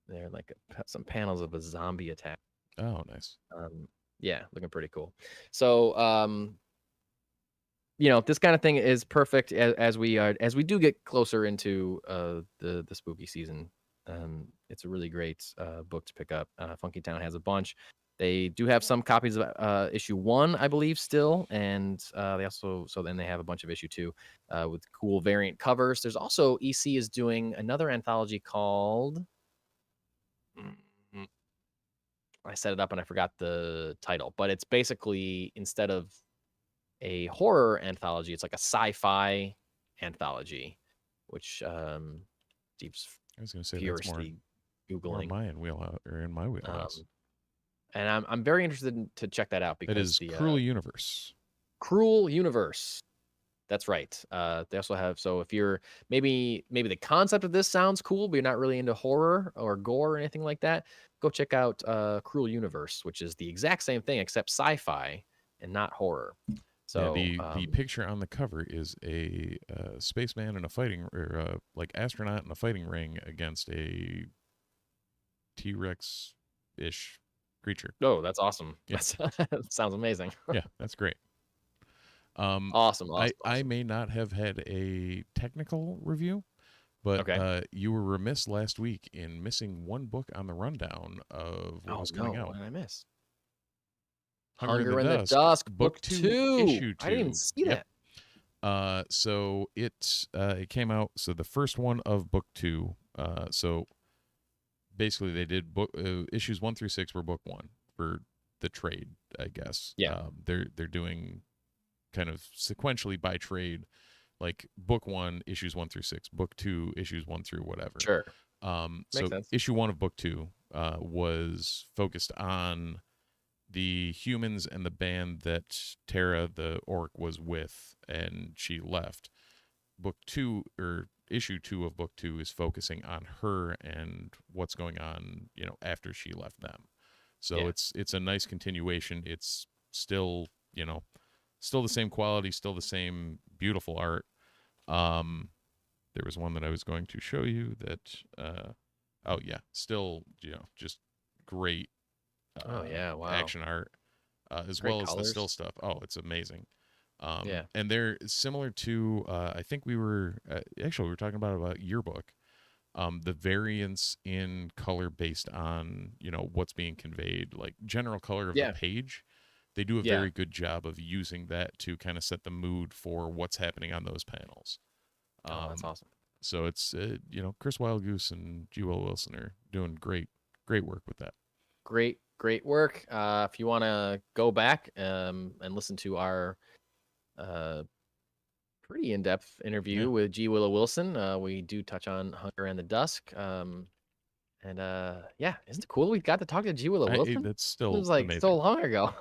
they're like some panels of a zombie attack. Oh, nice. Yeah, looking pretty cool. So this kind of thing is perfect as we do get closer into the spooky season. It's a really great book to pick up. Funky Town has a bunch. They do have some copies of issue 1, I believe, still, and then they have a bunch of issue 2 with cool variant covers. There's also EC is doing another anthology called, I set it up and I forgot the title, but it's basically, instead of a horror anthology, it's like a sci-fi anthology, which Steve's I was going to say furiously googling. In my wheelhouse. And I'm very interested to check that out, because it is Cruel Universe. Cruel Universe. That's right. They also have, so if you're maybe the concept of this sounds cool, but you're not really into horror or gore or anything like that, go check out Cruel Universe, which is the exact same thing except sci-fi and not horror. So the picture on the cover is a spaceman in a fighting, or like astronaut in a fighting ring against a T-Rex-ish creature. Oh, that's awesome. Yeah. That sounds amazing. Yeah, that's great. Awesome. I may not have had a technical review, but you were remiss last week in missing one book on the rundown of what was coming out. What did I miss? Hunger in the Dusk, book 2. issue 2. I didn't even see that. So it came out. So the first one of book 2. So basically, they did book issues 1 through 6 were book 1 for the trade, I guess. Yeah. They're doing kind of sequentially by trade, like book 1 issues 1 through 6, book 2 issues 1 through whatever. Sure. So sense. issue 1 of book 2 was focused on the humans and the band that Tara the orc was with, and she left. Book 2 or issue 2 of book 2 is focusing on her and what's going on, after she left them. So it's a nice continuation. It's still, still the same quality, still the same beautiful art. There was one that I was going to show you that still, just great wow. action art, as Great well as colors. the still stuff. Oh, it's amazing. Yeah. And they're similar to, I think we were talking about Yearbook. The variance in color based on, what's being conveyed, like general color of the page. They do a very good job of using that to kind of set the mood for what's happening on those panels. That's awesome. So it's, Chris Wildgoose and G. Will Wilson are doing great work with that. Great work. If you want to go back and listen to our pretty in-depth interview with G. Willow Wilson, we do touch on Hunger and the Dusk. Isn't it cool we got to talk to G. Willow Wilson? That's still it was like amazing. so long ago.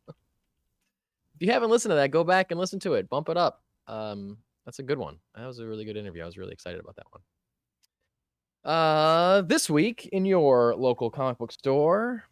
If you haven't listened to that, go back and listen to it. Bump it up. That's a good one. That was a really good interview. I was really excited about that one. This week in your local comic book store,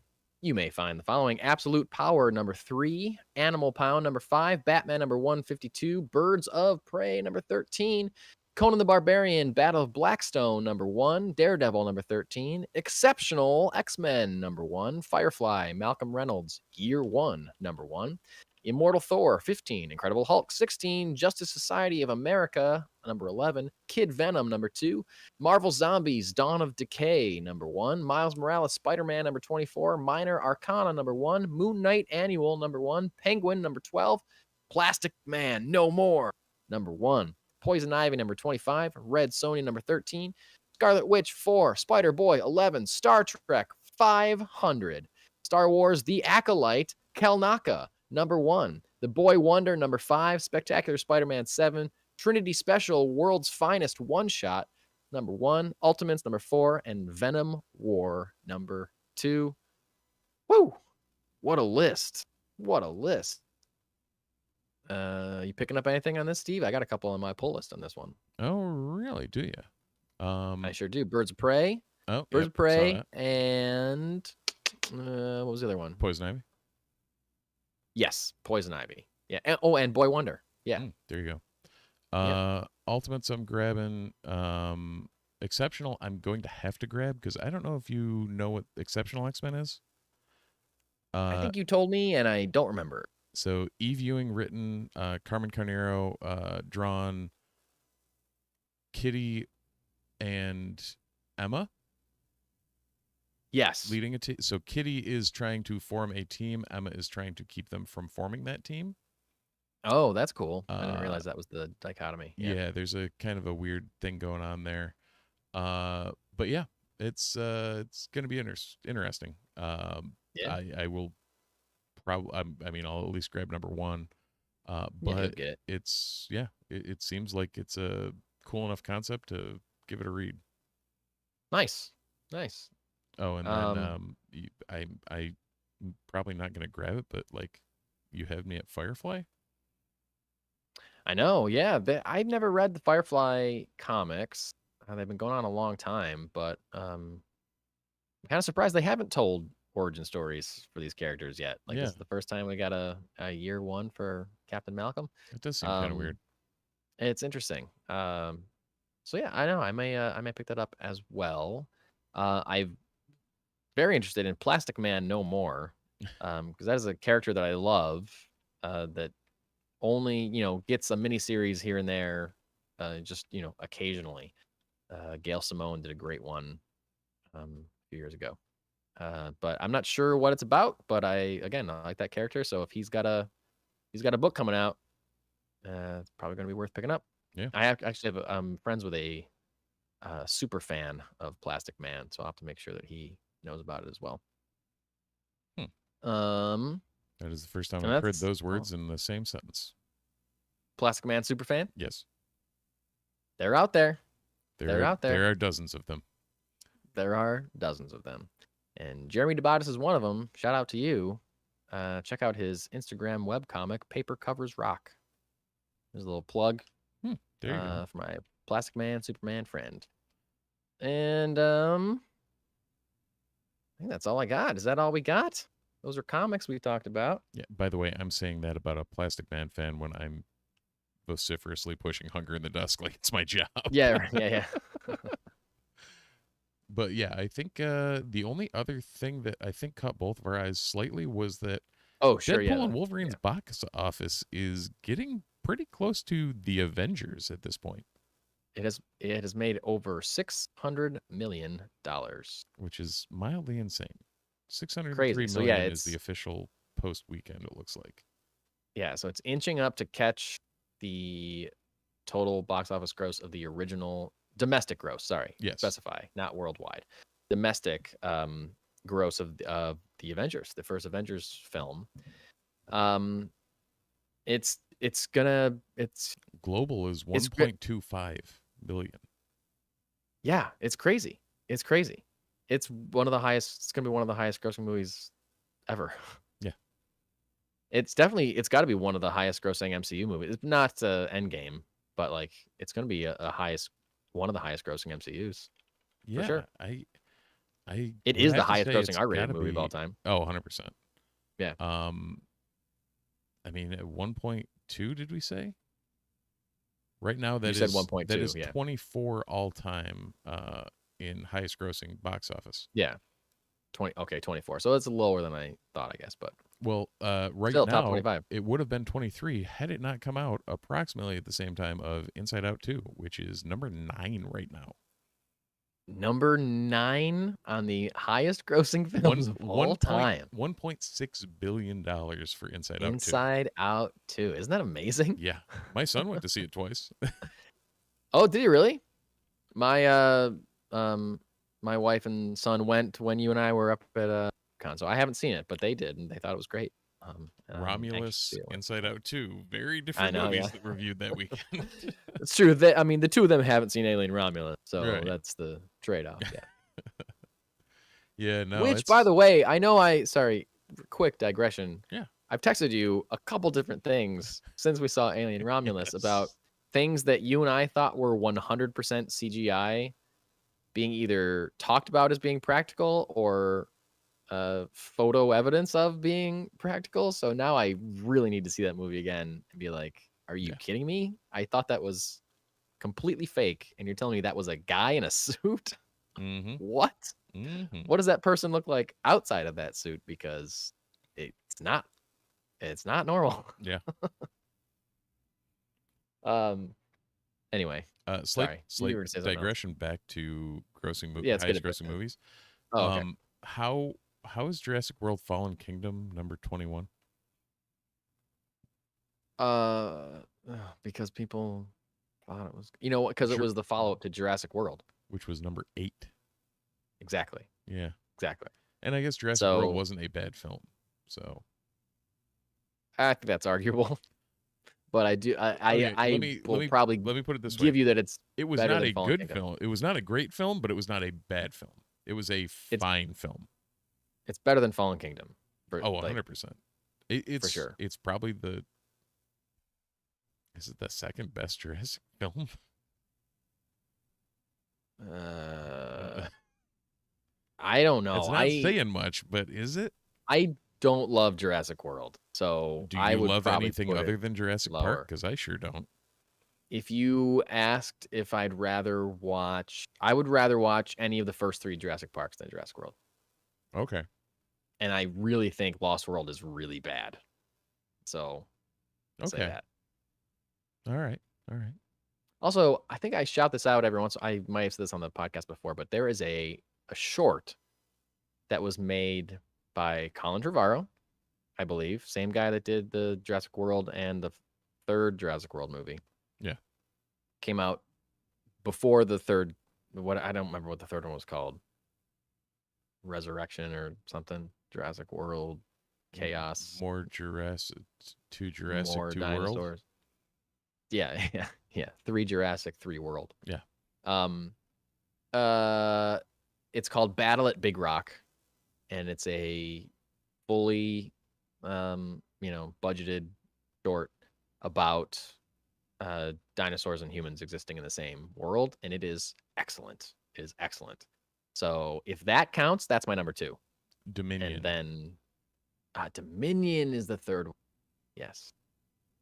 you may find the following: Absolute Power number 3, Animal Pound number 5, Batman number 152, Birds of Prey number 13, Conan the Barbarian Battle of Blackstone number 1, Daredevil number 13, Exceptional X-Men number 1, Firefly Malcolm Reynolds Year 1 number 1, Immortal Thor 15, Incredible Hulk 16, Justice Society of America number 11, Kid Venom number 2, Marvel Zombies Dawn of Decay number 1, Miles Morales Spider-Man number 24, Minor Arcana number 1, Moon Knight Annual number 1, Penguin number 12, Plastic Man No More number 1, Poison Ivy number 25, Red Sonja number 13, Scarlet Witch 4, Spider-Boy 11, Star Trek 500, Star Wars The Acolyte Kelnaka number 1, The Boy Wonder number 5, Spectacular Spider-Man 7, Trinity Special World's Finest One-Shot number 1, Ultimates number 4, and Venom War number 2. Woo! What a list. You picking up anything on this, Steve? I got a couple on my pull list on this one. Oh, really? Do you? I sure do. Birds of Prey. Oh, Birds of Prey, and what was the other one? Poison Ivy. Yes, Poison Ivy. Yeah. And Boy Wonder. Yeah. There you go. Ultimates I'm grabbing. Exceptional I'm going to have to grab because I don't know if you know what Exceptional X-Men is. I think you told me, and I don't remember. So Eve Ewing written, Carmen Carnero drawn, Kitty and Emma. Yes. Leading a team. So Kitty is trying to form a team. Emma is trying to keep them from forming that team. Oh, that's cool. I didn't realize that was the dichotomy. Yeah, there's a kind of a weird thing going on there. But yeah, it's going to be interesting. I will probably. I mean, I'll at least grab number 1. But it's it seems like it's a cool enough concept to give it a read. Nice. Oh, and then I'm probably not going to grab it, but like you have me at Firefly. I know, yeah. I've never read the Firefly comics. They've been going on a long time, but I'm kind of surprised they haven't told origin stories for these characters yet. Like this is the first time we got a year 1 for Captain Malcolm. It does seem kind of weird. It's interesting. So yeah, I know I may pick that up as well. I'm very interested in Plastic Man No More, because that is a character that I love. That only gets a miniseries here and there, just occasionally. Gail Simone did a great one a few years ago. But I'm not sure what it's about. But I like that character. So if he's got a book coming out, it's probably going to be worth picking up. Yeah. Actually have friends with a super fan of Plastic Man, so I'll have to make sure that he knows about it as well. That is the first time I've heard those words in the same sentence. Plastic Man super fan? Yes. They're out there. They're out there. There are dozens of them. There are dozens of them. And Jeremy DeBatis is one of them. Shout out to you. Check out his Instagram webcomic, Paper Covers Rock. There's a little plug There you go. for my Plastic Man Superman friend. And I think that's all I got. Is that all we got? Those are comics we talked about. Yeah. By the way, I'm saying that about a Plastic Man fan when I'm vociferously pushing Hunger in the Dusk like it's my job. Yeah. But yeah, I think the only other thing that I think caught both of our eyes slightly was that Deadpool and Wolverine's box office is getting pretty close to the Avengers at this point. It has made over $600 million, which is mildly insane. 603 Crazy. million is the official post weekend. It looks like. Yeah, so it's inching up to catch the total box office gross of the original domestic gross. Sorry, specify, not worldwide. Domestic gross of the Avengers, the first Avengers film. It's global is 1.25 billion. Yeah, it's crazy. It's crazy. It's one of the highest. It's gonna be one of the highest grossing movies ever. Yeah, it's got to be one of the highest grossing MCU movies. It's not Endgame, but like it's gonna be one of the highest grossing MCUs. Yeah, for sure. It is the highest grossing R-rated movie of all time. Oh, 100%. Yeah. I mean, at 1.2, did we say? Right now, you said 1.2. That is 24 all time in highest grossing box office. Yeah. 24. So it's lower than I thought, I guess, but right still now top 25. It would have been 23 had it not come out approximately at the same time of Inside Out 2, which is number 9 right now. Number 9 on the highest grossing films of all time. $1.6 billion for Inside Out 2. Inside Out 2. Isn't that amazing? Yeah. My son went to see it twice. Oh, did he really? My my wife and son went when you and I were up at con, so I haven't seen it, but they did, and they thought it was great. Romulus, Inside Out 2, very different movies that reviewed that weekend. It's true. The two of them haven't seen Alien Romulus, so that's the trade-off. Yeah. Yeah. No. Which, by the way, I know. Sorry, quick digression. Yeah. I've texted you a couple different things since we saw Alien Romulus about things that you and I thought were 100% CGI being either talked about as being practical or photo evidence of being practical. So now I really need to see that movie again and be like, are you kidding me? I thought that was completely fake, and you're telling me that was a guy in a suit? Mm-hmm. What? Mm-hmm. What does that person look like outside of that suit? Because it's not normal. Yeah. Anyway, slight digression back to grossing highest grossing movies. Oh, okay. How is Jurassic World Fallen Kingdom number 21? Because people thought it was, because it was the follow-up to Jurassic World, which was number 8. Exactly. Yeah. Exactly. And I guess Jurassic World wasn't a bad film, so I think that's arguable. But I do. Let me put it this way. Give you that it was not a good film. It was not a great film, but it was not a bad film. It was a fine film. It's better than Fallen Kingdom. 100%. It's for sure. It's probably is it the second best Jurassic film? I don't know. It's not saying much, but is it? I don't love Jurassic World, so do you I would love probably anything other than Jurassic Park? Because I sure don't. If you asked if I would rather watch any of the first 3 Jurassic Parks than Jurassic World. Okay. And I really think Lost World is really bad. So, say that. All right. Also, I think I shout this out every once. I might have said this on the podcast before, but there is a short that was made by Colin Trevorrow, I believe. Same guy that did the Jurassic World and the third Jurassic World movie. Yeah. Came out before the third. I don't remember what the third one was called. Resurrection or something. Jurassic World, Chaos. More Jurassic, two Jurassic, More two dinosaurs. World. Yeah. 3 Jurassic, 3 World. Yeah. It's called Battle at Big Rock, and it's a fully, budgeted short about dinosaurs and humans existing in the same world, and it is excellent. It is excellent. So if that counts, that's my number 2. Dominion. And then Dominion is the third one. Yes.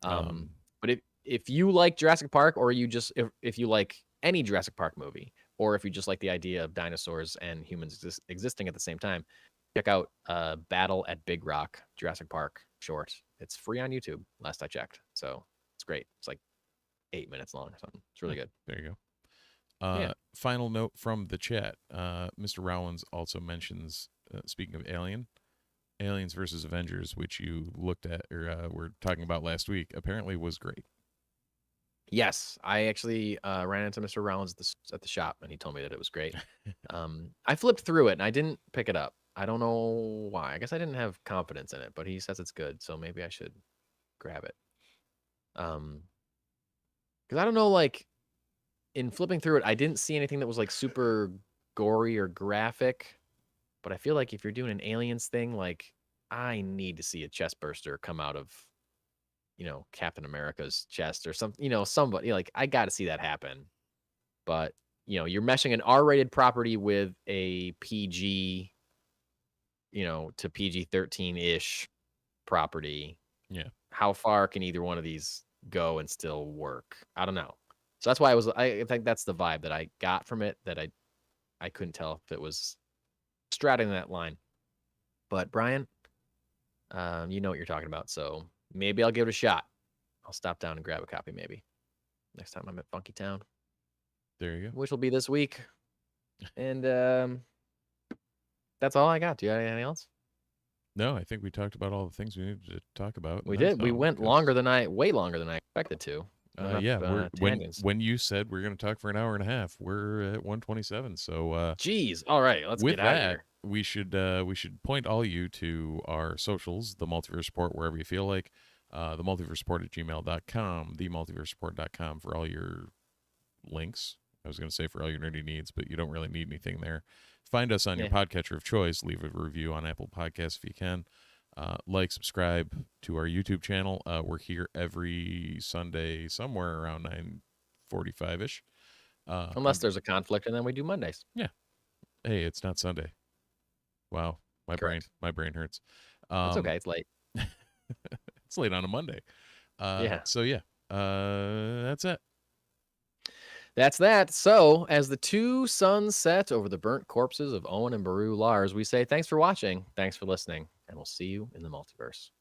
But if you like Jurassic Park, or you just if you like any Jurassic Park movie, or if you just like the idea of dinosaurs and humans existing at the same time, check out Battle at Big Rock, Jurassic Park short. It's free on YouTube, last I checked. So it's great. It's like 8 minutes long or something. It's really good. There you go. Final note from the chat. Mr. Rowlands also mentions, speaking of Aliens versus Avengers, which you looked at or were talking about last week, apparently was great. Yes, I actually ran into Mr. Rowlands at the shop, and he told me that it was great. I flipped through it, and I didn't pick it up. I don't know why. I guess I didn't have confidence in it, but he says it's good, so maybe I should grab it. Because I don't know, like, in flipping through it, I didn't see anything that was, like, super gory or graphic, but I feel like if you're doing an Aliens thing, like, I need to see a chest burster come out of, Captain America's chest or something, somebody, like, I got to see that happen. But, you're meshing an R-rated property with a PG, to PG-13-ish property. Yeah. How far can either one of these go and still work? I don't know. So that's why I think that's the vibe that I got from it, that I couldn't tell if it was straddling that line. But Brian, you know what you're talking about, so maybe I'll give it a shot. I'll stop down and grab a copy maybe next time I'm at Funky Town. There you go. Which will be this week. And that's all I got. Do you have anything else? No, I think we talked about all the things we needed to talk about. We did. We went way longer than I expected to. When you said we're going to talk for an hour and a half, we're at 127. So, geez. All right, let's get out of here. We should point all you to our socials, the Multiverse Report, wherever you feel like, the Multiverse Report at gmail.com, the multiverseport.com for all your links. I was going to say for all your nerdy needs, but you don't really need anything there. Find us on your podcatcher of choice. Leave a review on Apple Podcasts if you can. Like, subscribe to our YouTube channel. We're here every Sunday somewhere around 9:45-ish. Unless there's a conflict, and then we do Mondays. Yeah. Hey, it's not Sunday. Wow. My brain hurts. It's okay. It's late. It's late on a Monday. So, that's it. That's that. So, as the 2 suns set over the burnt corpses of Owen and Baru Lars, we say thanks for watching, thanks for listening, and we'll see you in the multiverse.